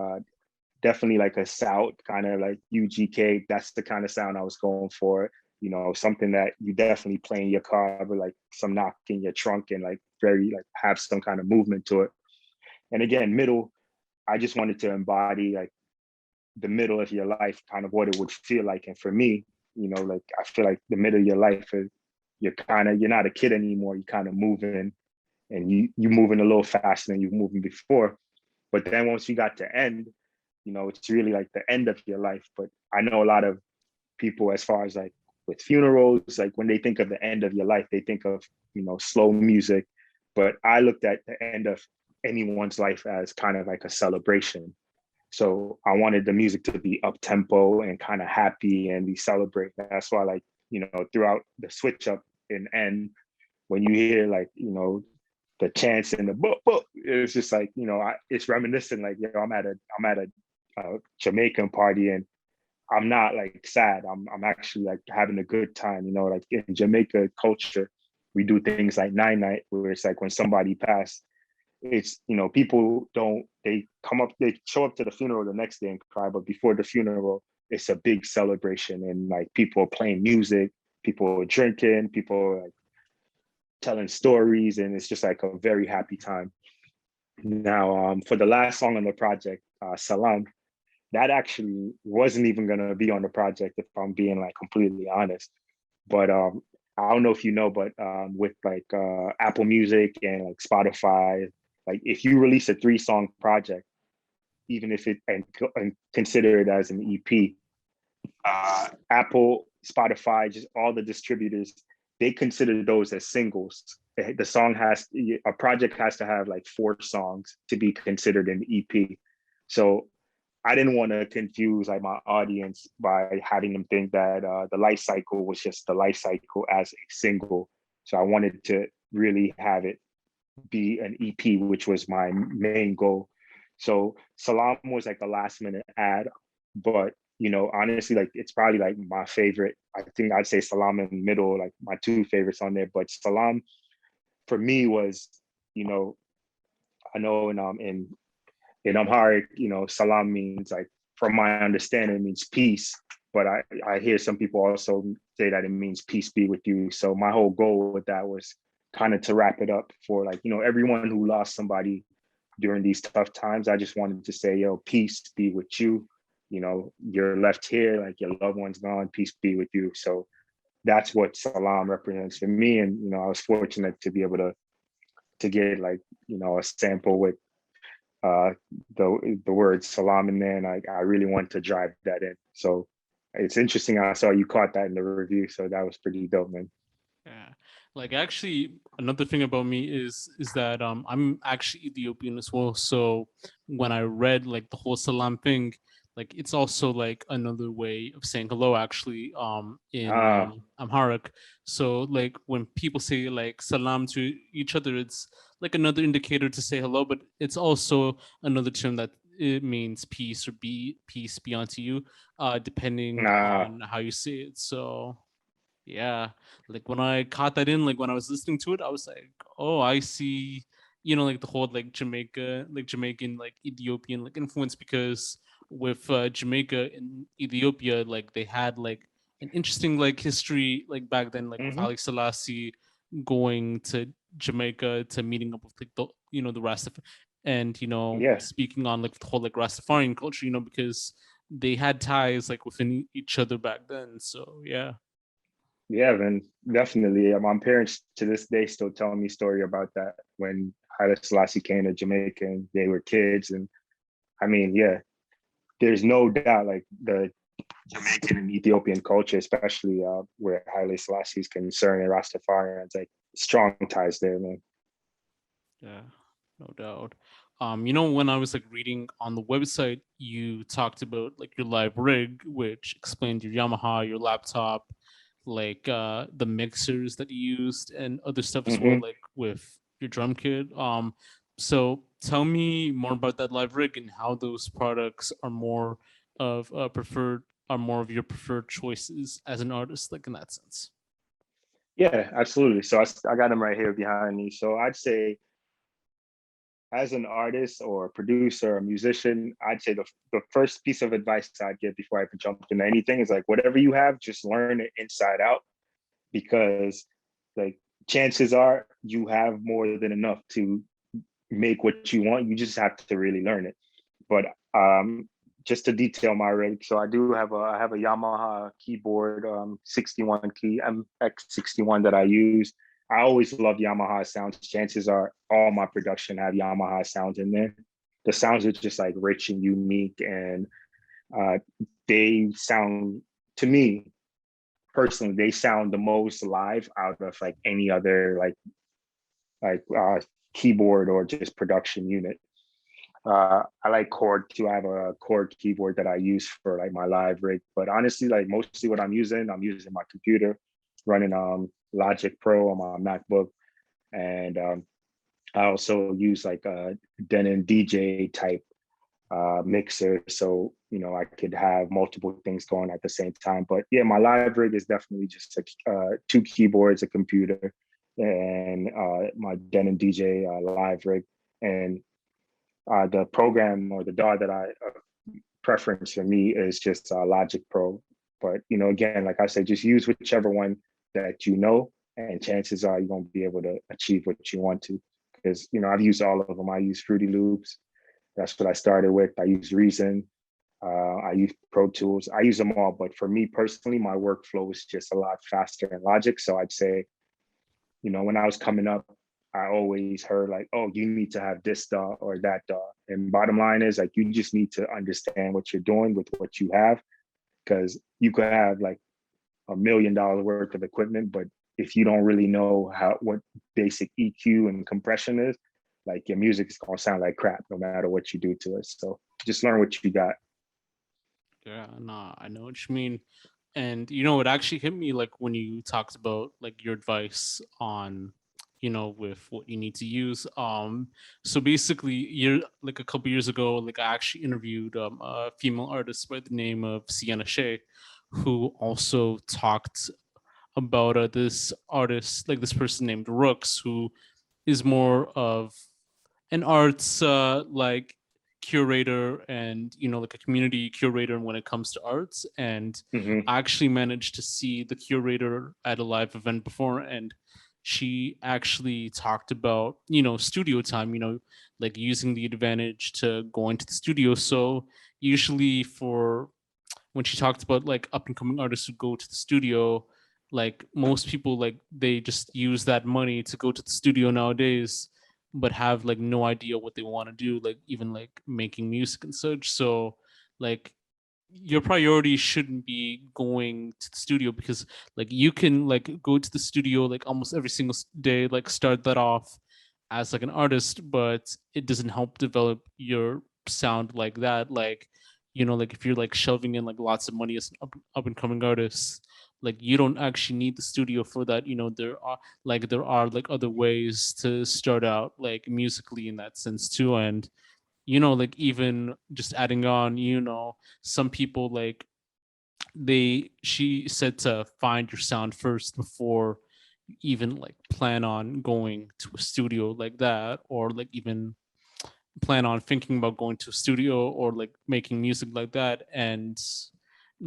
definitely like a South kind of like UGK. That's the kind of sound I was going for. You know, something that you definitely play in your car, but like some knock in your trunk and like very like have some kind of movement to it. And again, Middle, I just wanted to embody like the middle of your life, kind of what it would feel like. And for me, you know, like I feel like the middle of your life is you're not a kid anymore. You're kind of moving, and you moving a little faster than you were moving before. But then once you got to End, you know, it's really like the end of your life. But I know a lot of people, as far as like with funerals, like when they think of the end of your life, they think of, you know, slow music. But I looked at the end of anyone's life as kind of like a celebration. So I wanted the music to be up tempo and kind of happy and be celebrating. That's why, like, you know, throughout the switch up in End, when you hear like, you know, the chants and the book, it's just like, you know, it's reminiscent. Like, you know, I'm at a Jamaican party, and I'm not like sad. I'm actually like having a good time. You know, like in Jamaica culture, we do things like nine night, where it's like when somebody passed, it's, you know, people don't, they show up to the funeral the next day and cry, but before the funeral, it's a big celebration, and like people are playing music, people are drinking, people are like telling stories, and it's just like a very happy time. Now, for the last song on the project, Salam, that actually wasn't even gonna be on the project, if I'm being like completely honest. But I don't know if you know, but with like Apple Music and like Spotify, like if you release a 3-song project, even if it and consider it as an EP, Apple, Spotify, just all the distributors, they consider those as singles. The song a project has to have like 4 songs to be considered an EP. So I didn't want to confuse like my audience by having them think that the life cycle was just the life cycle as a single. So I wanted to really have it be an EP, which was my main goal. So Salam was like a last minute ad, but you know, honestly, like it's probably like my favorite. I think I'd say Salam and Middle, like my 2 favorites on there. But Salam for me was, you know, I know in Amharic, you know, Salam means like, from my understanding, it means peace. But I hear some people also say that it means peace be with you. So my whole goal with that was kind of to wrap it up for like, you know, everyone who lost somebody during these tough times. I just wanted to say, yo, peace be with you. You know, you're left here, like your loved one's gone, peace be with you. So that's what Salam represents for me. And, you know, I was fortunate to be able to get like, you know, a sample with the word Salam in there. And I really wanted to drive that in. So it's interesting. I saw you caught that in the review. So that was pretty dope, man. Yeah. Like actually another thing about me is that I'm actually Ethiopian as well. So when I read like the whole salam thing, like it's also like another way of saying hello actually in Ah, Amharic. So like when people say like salam to each other, it's like another indicator to say hello, but it's also another term that it means peace or peace be unto you, depending nah. on how you say it. So yeah, like when I caught that in, like when I was listening to it, I was like, oh, I see, you know, like the whole like Jamaican, like Ethiopian like influence because with Jamaica and Ethiopia, like they had like an interesting like history like back then, like with Mm-hmm. Haile Selassie going to Jamaica to meeting up with like the the Rastaf and Yeah. speaking on like the whole like Rastafarian culture, because they had ties like within each other back then. So yeah. Yeah, man, definitely. My parents to this day still tell me story about that when Haile Selassie came to Jamaica and they were kids. And I mean, yeah, there's no doubt like the Jamaican and Ethiopian culture, especially where Haile Selassie is concerned and Rastafarians, like strong ties there, man. Yeah, no doubt. when I was like reading on the website, you talked about like your live rig, which explained your Yamaha, your laptop, like the mixers that you used and other stuff as well, Hmm. like with your drum kit. So tell me more about that live rig and how those products are more of preferred are more of your preferred choices as an artist, like in that sense. Yeah, absolutely. So I got them right here behind me. So I'd say as an artist or a producer or a musician, I'd say the first piece of advice I'd give before I even jump into anything is like whatever you have, just learn it inside out, because like chances are you have more than enough to make what you want. You just have to really learn it. But just to detail my rig, so I have a Yamaha keyboard, 61 key MX61 that I use. I always love Yamaha sounds. Chances are all my production have Yamaha sounds in there. The sounds are just like rich and unique, and uh, they sound to me personally, they sound the most live out of like any other like keyboard or just production unit. I like chord too. I have a chord keyboard that I use for like my live rig. But honestly, like mostly what I'm using my computer, running Logic Pro on my MacBook, and I also use like a Denon DJ type mixer, so I could have multiple things going at the same time. But yeah, my live rig is definitely just two keyboards, a computer, and my Denon DJ live rig, and the program or the DAW that I preference for me is just Logic Pro. But again, like I said, just use whichever one that and chances are you're gonna be able to achieve what you want to. Because I've used all of them. I use Fruity Loops. That's what I started with. I use Reason. I use Pro Tools. I use them all. But for me personally, my workflow is just a lot faster in Logic. So I'd say, when I was coming up, I always heard like, oh, you need to have this DAW or that DAW. And bottom line is like, you just need to understand what you're doing with what you have, because you could have like $1 million worth of equipment, but if you don't really know what basic EQ and compression is, like your music is gonna sound like crap no matter what you do to it. So just learn what you got. Yeah, nah, I know what you mean. And it actually hit me like when you talked about like your advice on, with what you need to use. So basically, you're like a couple years ago, like I actually interviewed a female artist by the name of Sienna Shea, who also talked about this artist, like this person named Rooks, who is more of an arts like curator and like a community curator when it comes to arts. And Mm-hmm. I actually managed to see the curator at a live event before, and she actually talked about studio time, like using the advantage to go into the studio. So usually for when she talked about like up and coming artists who go to the studio, like most people like they just use that money to go to the studio nowadays, but have like no idea what they want to do, like even like making music and such. So like your priority shouldn't be going to the studio, because like you can like go to the studio like almost every single day, like start that off as like an artist, but it doesn't help develop your sound like that. Like like if you're like shelving in like lots of money as an up and coming artist, like you don't actually need the studio for that. There are like other ways to start out like musically in that sense too. And like even just adding on, some people like she said to find your sound first before you even like plan on going to a studio like that, or like even plan on thinking about going to a studio or like making music like that. And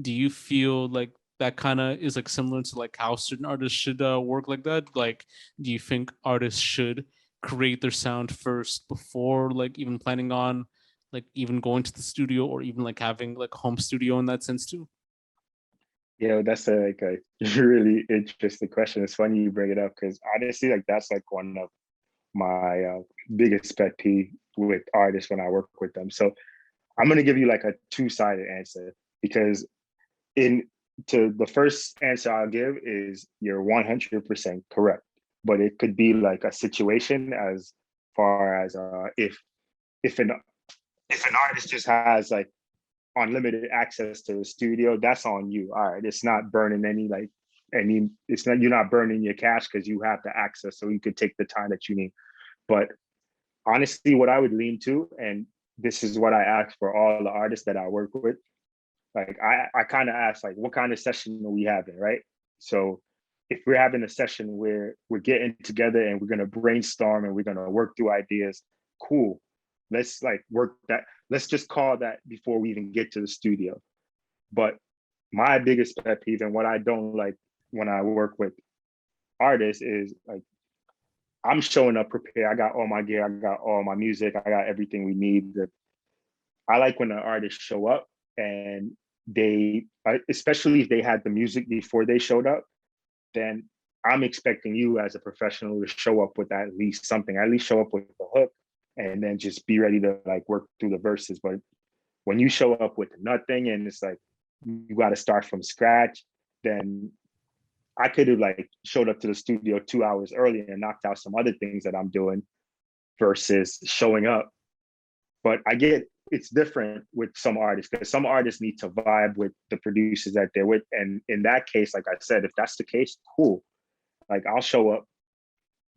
do you feel like that kind of is like similar to like how certain artists should work like that? Like, do you think artists should create their sound first before like even planning on like even going to the studio, or even like having like home studio in that sense too? That's like a really interesting question. It's funny you bring it up because honestly, like that's like one of my biggest pet peeve with artists when I work with them. So I'm gonna give you like a two-sided answer, because in to the first answer I'll give is you're 100% correct, but it could be like a situation as far as if if an artist just has like unlimited access to the studio, that's on you. All right, it's not burning it's not, you're not burning your cash because you have the access, so you could take the time that you need. But honestly, what I would lean to, and this is what I ask for all the artists that I work with, like I kind of ask like, what kind of session are we having, right? So if we're having a session where we're getting together and we're gonna brainstorm and we're gonna work through ideas, cool. Let's like work that. Let's just call that before we even get to the studio. But my biggest pet peeve and what I don't like when I work with artists is like, I'm showing up prepared. I got all my gear, I got all my music, I got everything we need. I like when the artists show up and they, especially if they had the music before they showed up, then I'm expecting you as a professional to show up with at least something, at least show up with the hook, and then just be ready to like work through the verses. But when you show up with nothing and it's like, you got to start from scratch, then I could have like showed up to the studio 2 hours early and knocked out some other things that I'm doing versus showing up. But I get it's different with some artists because some artists need to vibe with the producers that they're with. And in that case, like I said, if that's the case, cool. Like I'll show up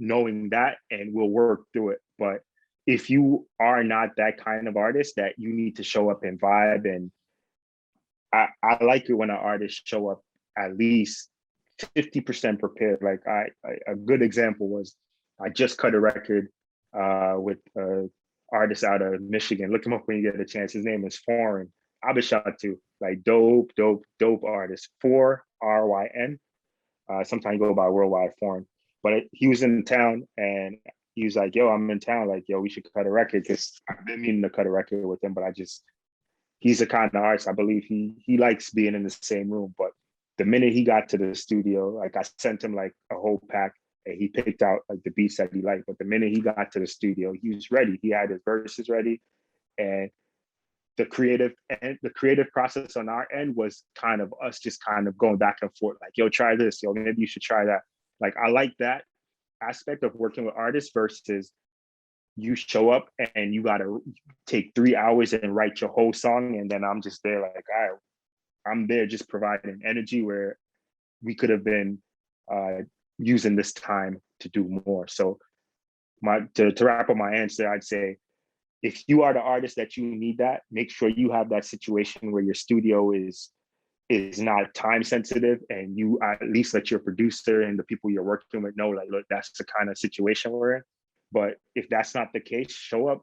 knowing that and we'll work through it. But if you are not that kind of artist that you need to show up and vibe, and I like it when an artist show up at least 50% prepared. Like a good example was I just cut a record with artist out of Michigan. Look him up when you get a chance. His name is Foreign. I've been shot to like dope artist. 4RYN. Sometimes go by Worldwide Foreign. But he was in town and he was like, yo, I'm in town. Like, yo, we should cut a record because I've been meaning to cut a record with him, but he's the kind of artist I believe he likes being in the same room. But the minute he got to the studio, like I sent him like a whole pack and he picked out like the beats that he liked. But the minute he got to the studio, he was ready. He had his verses ready. And the creative process on our end was kind of us just kind of going back and forth, like, yo, try this, yo, maybe you should try that. Like I like that aspect of working with artists versus you show up and you gotta take 3 hours and write your whole song. And then I'm just there like, all right, I'm there just providing energy where we could have been using this time to do more. So to wrap up my answer, I'd say if you are the artist that you need that, make sure you have that situation where your studio is not time sensitive, and you at least let your producer and the people you're working with know, like, look, that's the kind of situation we're in. But if that's not the case, show up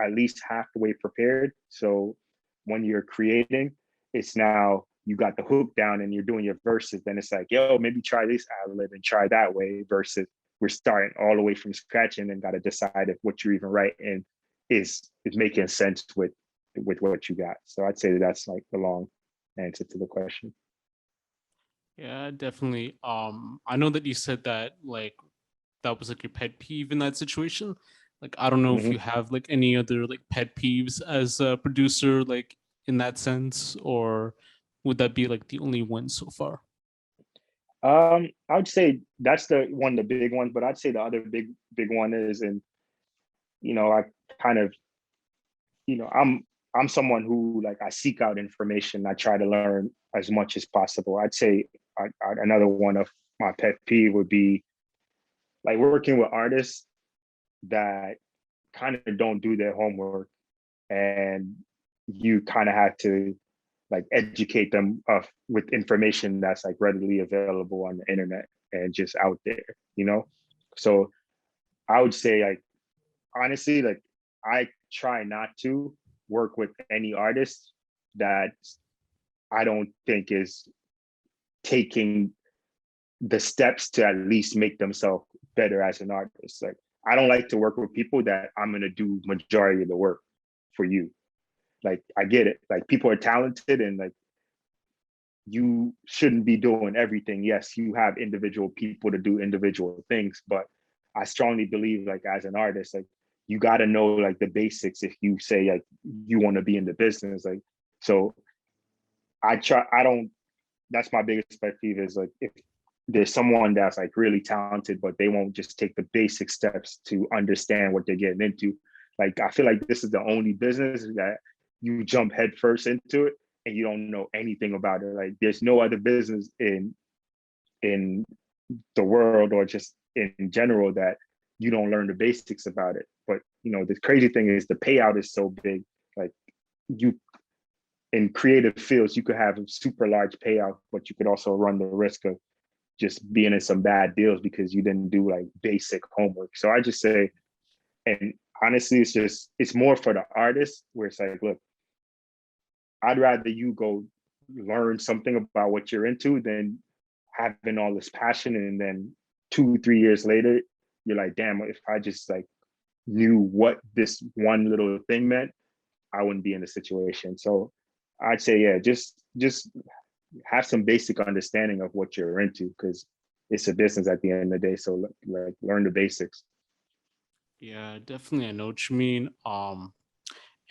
at least halfway prepared. So when you're creating, it's now you got the hook down and you're doing your verses, then it's like, yo, maybe try this ad-lib and try that way, versus we're starting all the way from scratch and then got to decide if what you're even writing is making sense with what you got. So I'd say that's like the long answer to the question. Yeah, definitely. I know that you said that like that was like your pet peeve in that situation. Like I don't know if you have like any other like pet peeves as a producer, like in that sense, or would that be like the only one so far? I would say that's the big ones, but I'd say the other big one is, and I kind of, I'm someone who like I seek out information. I try to learn as much as possible. I'd say another one of my pet peeve would be like working with artists that kind of don't do their homework, and you kind of have to like educate them with information that's like readily available on the internet and just out there. So I would say like honestly, like I try not to work with any artist that I don't think is taking the steps to at least make themselves better as an artist. Like I don't like to work with people that I'm gonna do majority of the work for you. Like I get it. Like people are talented and like you shouldn't be doing everything. Yes, you have individual people to do individual things, but I strongly believe like as an artist, like you got to know like the basics if you say like you want to be in the business. Like so that's my biggest pet peeve is like if there's someone that's like really talented, but they won't just take the basic steps to understand what they're getting into. Like I feel like this is the only business that you jump headfirst into it and you don't know anything about it. Like there's no other business in the world or just in general that you don't learn the basics about it. But you know, the crazy thing is the payout is so big. Like you in creative fields, you could have a super large payout, but you could also run the risk of just being in some bad deals because you didn't do like basic homework. So I just say, and honestly, it's more for the artist where it's like, look, I'd rather you go learn something about what you're into than having all this passion and then 2 3 years later you're like, damn, if I just like knew what this one little thing meant, I wouldn't be in the situation. So I'd say, yeah, just have some basic understanding of what you're into because it's a business at the end of the day. So like learn the basics. Yeah, definitely. I know what you mean.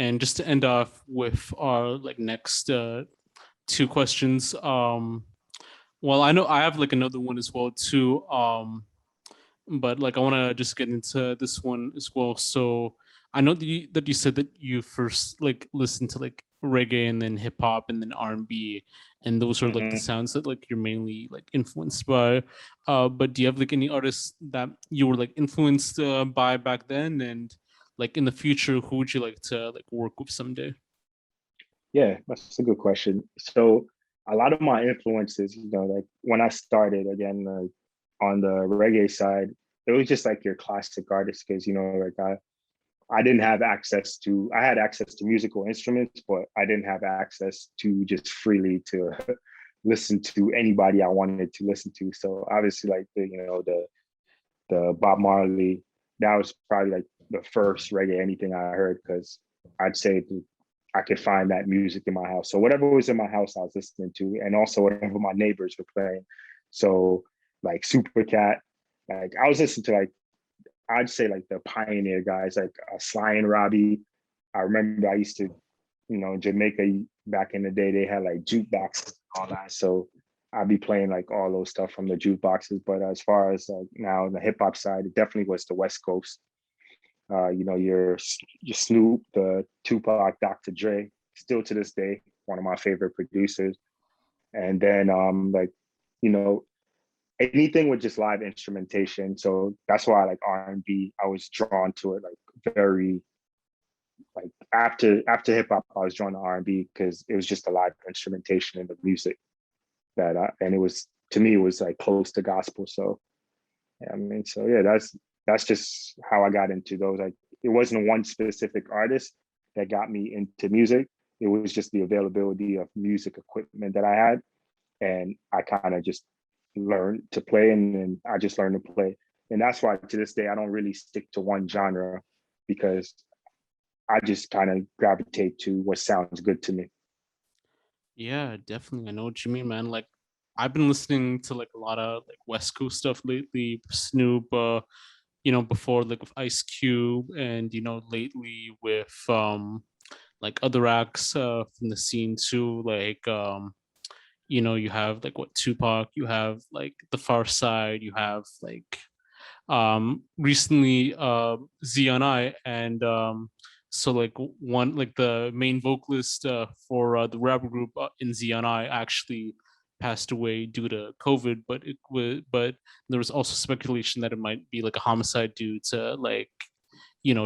And just to end off with our like next two questions. Well, I know I have like another one as well too. But like I want to just get into this one as well. So I know that you said that you first like listened to like reggae and then hip hop and then R&B, and those are like the Mm-hmm. sounds that like you're mainly like influenced by. But do you have like any artists that you were like influenced by back then, and like in the future, who would you like to like work with someday? Yeah, that's a good question. So a lot of my influences, you know, like when I started again on the reggae side, it was just like your classic artists because you know, like I didn't have access to I had access to musical instruments, but I didn't have access to just freely to listen to anybody I wanted to listen to. So obviously like the Bob Marley, that was probably like the first reggae anything I heard because I'd say I could find that music in my house. So whatever was in my house, I was listening to, and also whatever my neighbors were playing. So like Supercat, like I was listening to like I'd say like the pioneer guys like Sly and Robbie. I remember I used to, you know, Jamaica back in the day, they had like jukeboxes and all that. So I'd be playing like all those stuff from the jukeboxes. But as far as now on the hip hop side, it definitely was the West Coast. You know, your Snoop, the Tupac, Dr. Dre, still to this day, one of my favorite producers. And then like, you know, anything with just live instrumentation. So that's why I like R&B. I was drawn to it like very like after hip hop, I was drawn to R&B because it was just a live instrumentation in the music and it was to me it was like close to gospel. So yeah, I mean, so yeah, that's just how I got into those. Like it wasn't one specific artist that got me into music. It was just the availability of music equipment that I had, and I kind of just learned to play, and then I just learned to play. And that's why to this day I don't really stick to one genre because I just kind of gravitate to what sounds good to me. Yeah, definitely. I know what you mean, man. Like I've been listening to like a lot of like West Coast stuff lately, Snoop, before like with Ice Cube, and lately with like other acts from the scene too, like you have like what Tupac, you have like the Far Side, you have like recently ZNI, and so like one like the main vocalist for the rapper group in ZNI actually passed away due to COVID, but there was also speculation that it might be like a homicide due to like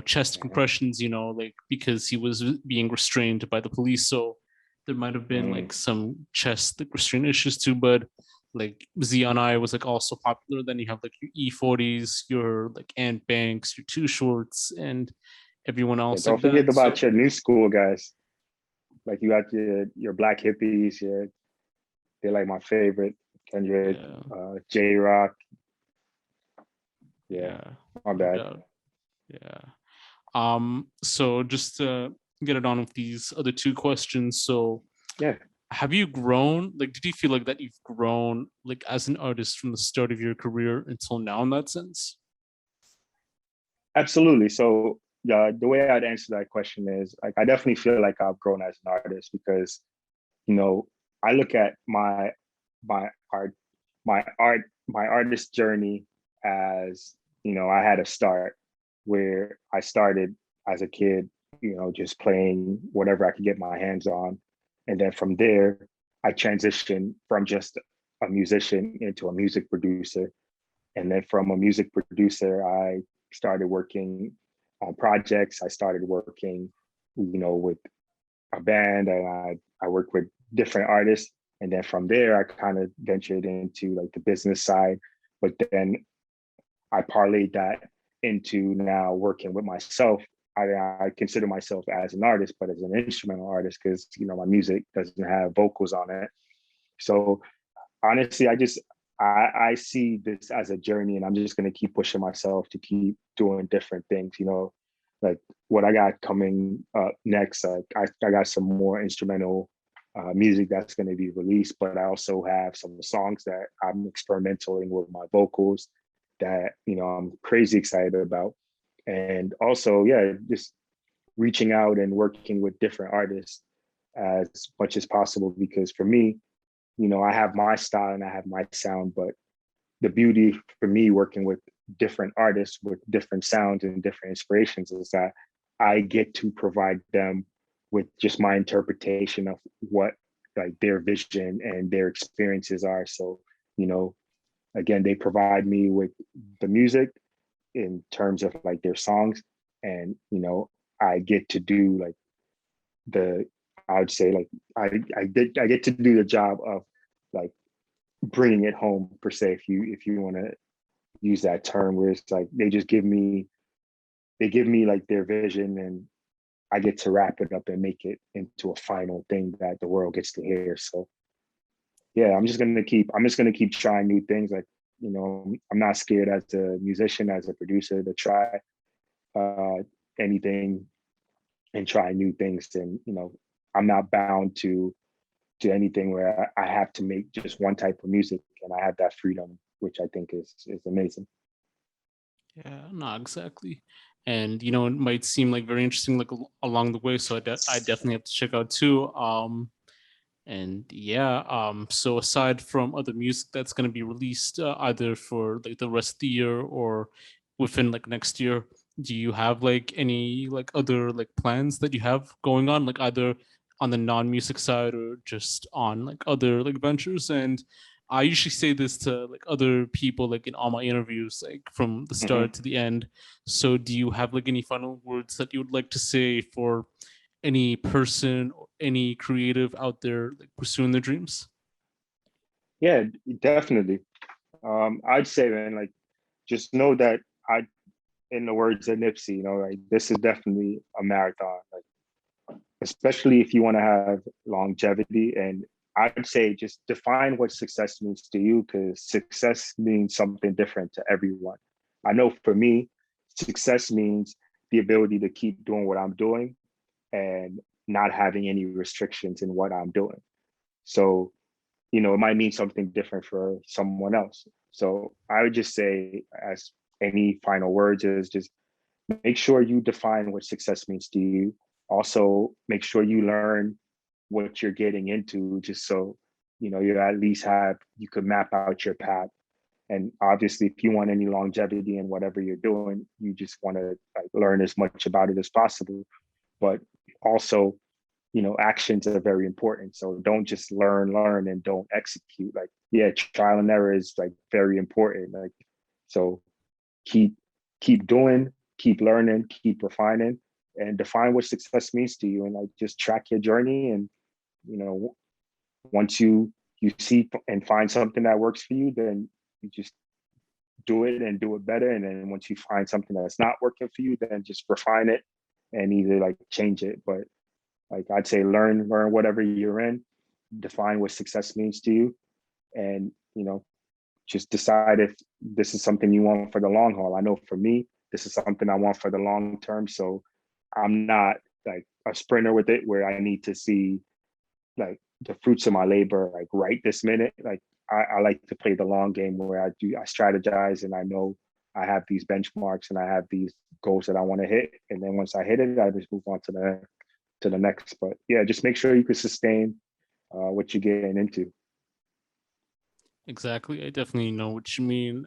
chest compressions, like because he was being restrained by the police. So there might have been Mm. like some chest like, restraint issues too. But like ZNI was like also popular. Then you have like your E40s, your like Ant Banks, your Two Shorts, and everyone Yeah, else don't like forget that. So about your new school guys. Like you got your black hippies. Yeah, they're like my favorite. Kendrick, yeah, J Rock. Yeah, yeah, my no bad. doubt. Yeah. So just to get it on with these other two questions. So Yeah, have you grown? Like, did you feel like that you've grown like as an artist from the start of your career until now in that sense? absolutely. So the way I'd answer that question is like I definitely feel like I've grown as an artist because you know I look at my art my artist journey as you know I had a start where I started as a kid, just playing whatever I could get my hands on. And then from there, I transitioned from just a musician into a music producer. And then from a music producer, I started working on projects. I started working, with a band, and I worked with different artists. And then from there, I kind of ventured into like the business side. But then I parlayed that into now working with myself. I consider myself as an artist, but as an instrumental artist, because my music doesn't have vocals on it. So honestly, I see this as a journey, and I'm just going to keep pushing myself to keep doing different things. Like what I got coming up next. Like I got some more instrumental music that's going to be released, but I also have some songs that I'm experimenting with my vocals that I'm crazy excited about. And also, yeah, just reaching out and working with different artists as much as possible, because for me, I have my style and I have my sound, but the beauty for me working with different artists with different sounds and different inspirations is that I get to provide them with just my interpretation of what like their vision and their experiences are. So, again, they provide me with the music in terms of like their songs, and I get to do like the I would say like I get to do the job of like bringing it home per se, if you want to use that term, where it's like they give me like their vision, and I get to wrap it up and make it into a final thing that the world gets to hear. So yeah, I'm just gonna keep trying new things. Like, I'm not scared as a musician, as a producer, to try anything and try new things. And I'm not bound to anything where I have to make just one type of music, and I have that freedom, which I think is amazing. Yeah, no, exactly. And it might seem like very interesting, like along the way. So I definitely have to check out too. And yeah, so aside from other music that's going to be released either for like the rest of the year or within like next year, do you have like any like other like plans that you have going on, like either on the non-music side or just on like other like ventures? And I usually say this to like other people like in all my interviews, like from the Mm-hmm. start to the end. So do you have like any final words that you would like to say for any person or any creative out there like pursuing their dreams? Yeah, definitely. I'd say, man, like just know that in the words of Nipsey, like this is definitely a marathon. Like especially if you want to have longevity. And I'd say just define what success means to you, because success means something different to everyone. I know for me, success means the ability to keep doing what I'm doing and not having any restrictions in what I'm doing. So, it might mean something different for someone else. So I would just say, as any final words, is just make sure you define what success means to you. Also, make sure you learn what you're getting into, just so you at least you could map out your path. And obviously, if you want any longevity in whatever you're doing, you just want to like learn as much about it as possible. But also, actions are very important. So don't just learn, and don't execute. Like, yeah, trial and error is like very important. Like, so keep doing, keep learning, keep refining, and define what success means to you, and like just track your journey. And you know once you see and find something that works for you, then you just do it and do it better. And then once you find something that's not working for you, then just refine it and either like change it. But like I'd say, learn whatever you're in, define what success means to you, and just decide if this is something you want for the long haul. I know for me, this is something I want for the long term. So I'm not like a sprinter with it where I need to see like the fruits of my labor like right this minute. Like I like to play the long game, where I strategize, and I know I have these benchmarks and I have these goals that I want to hit. And then once I hit it, I just move on to the next. But yeah, just make sure you can sustain what you're getting into. Exactly. I definitely know what you mean.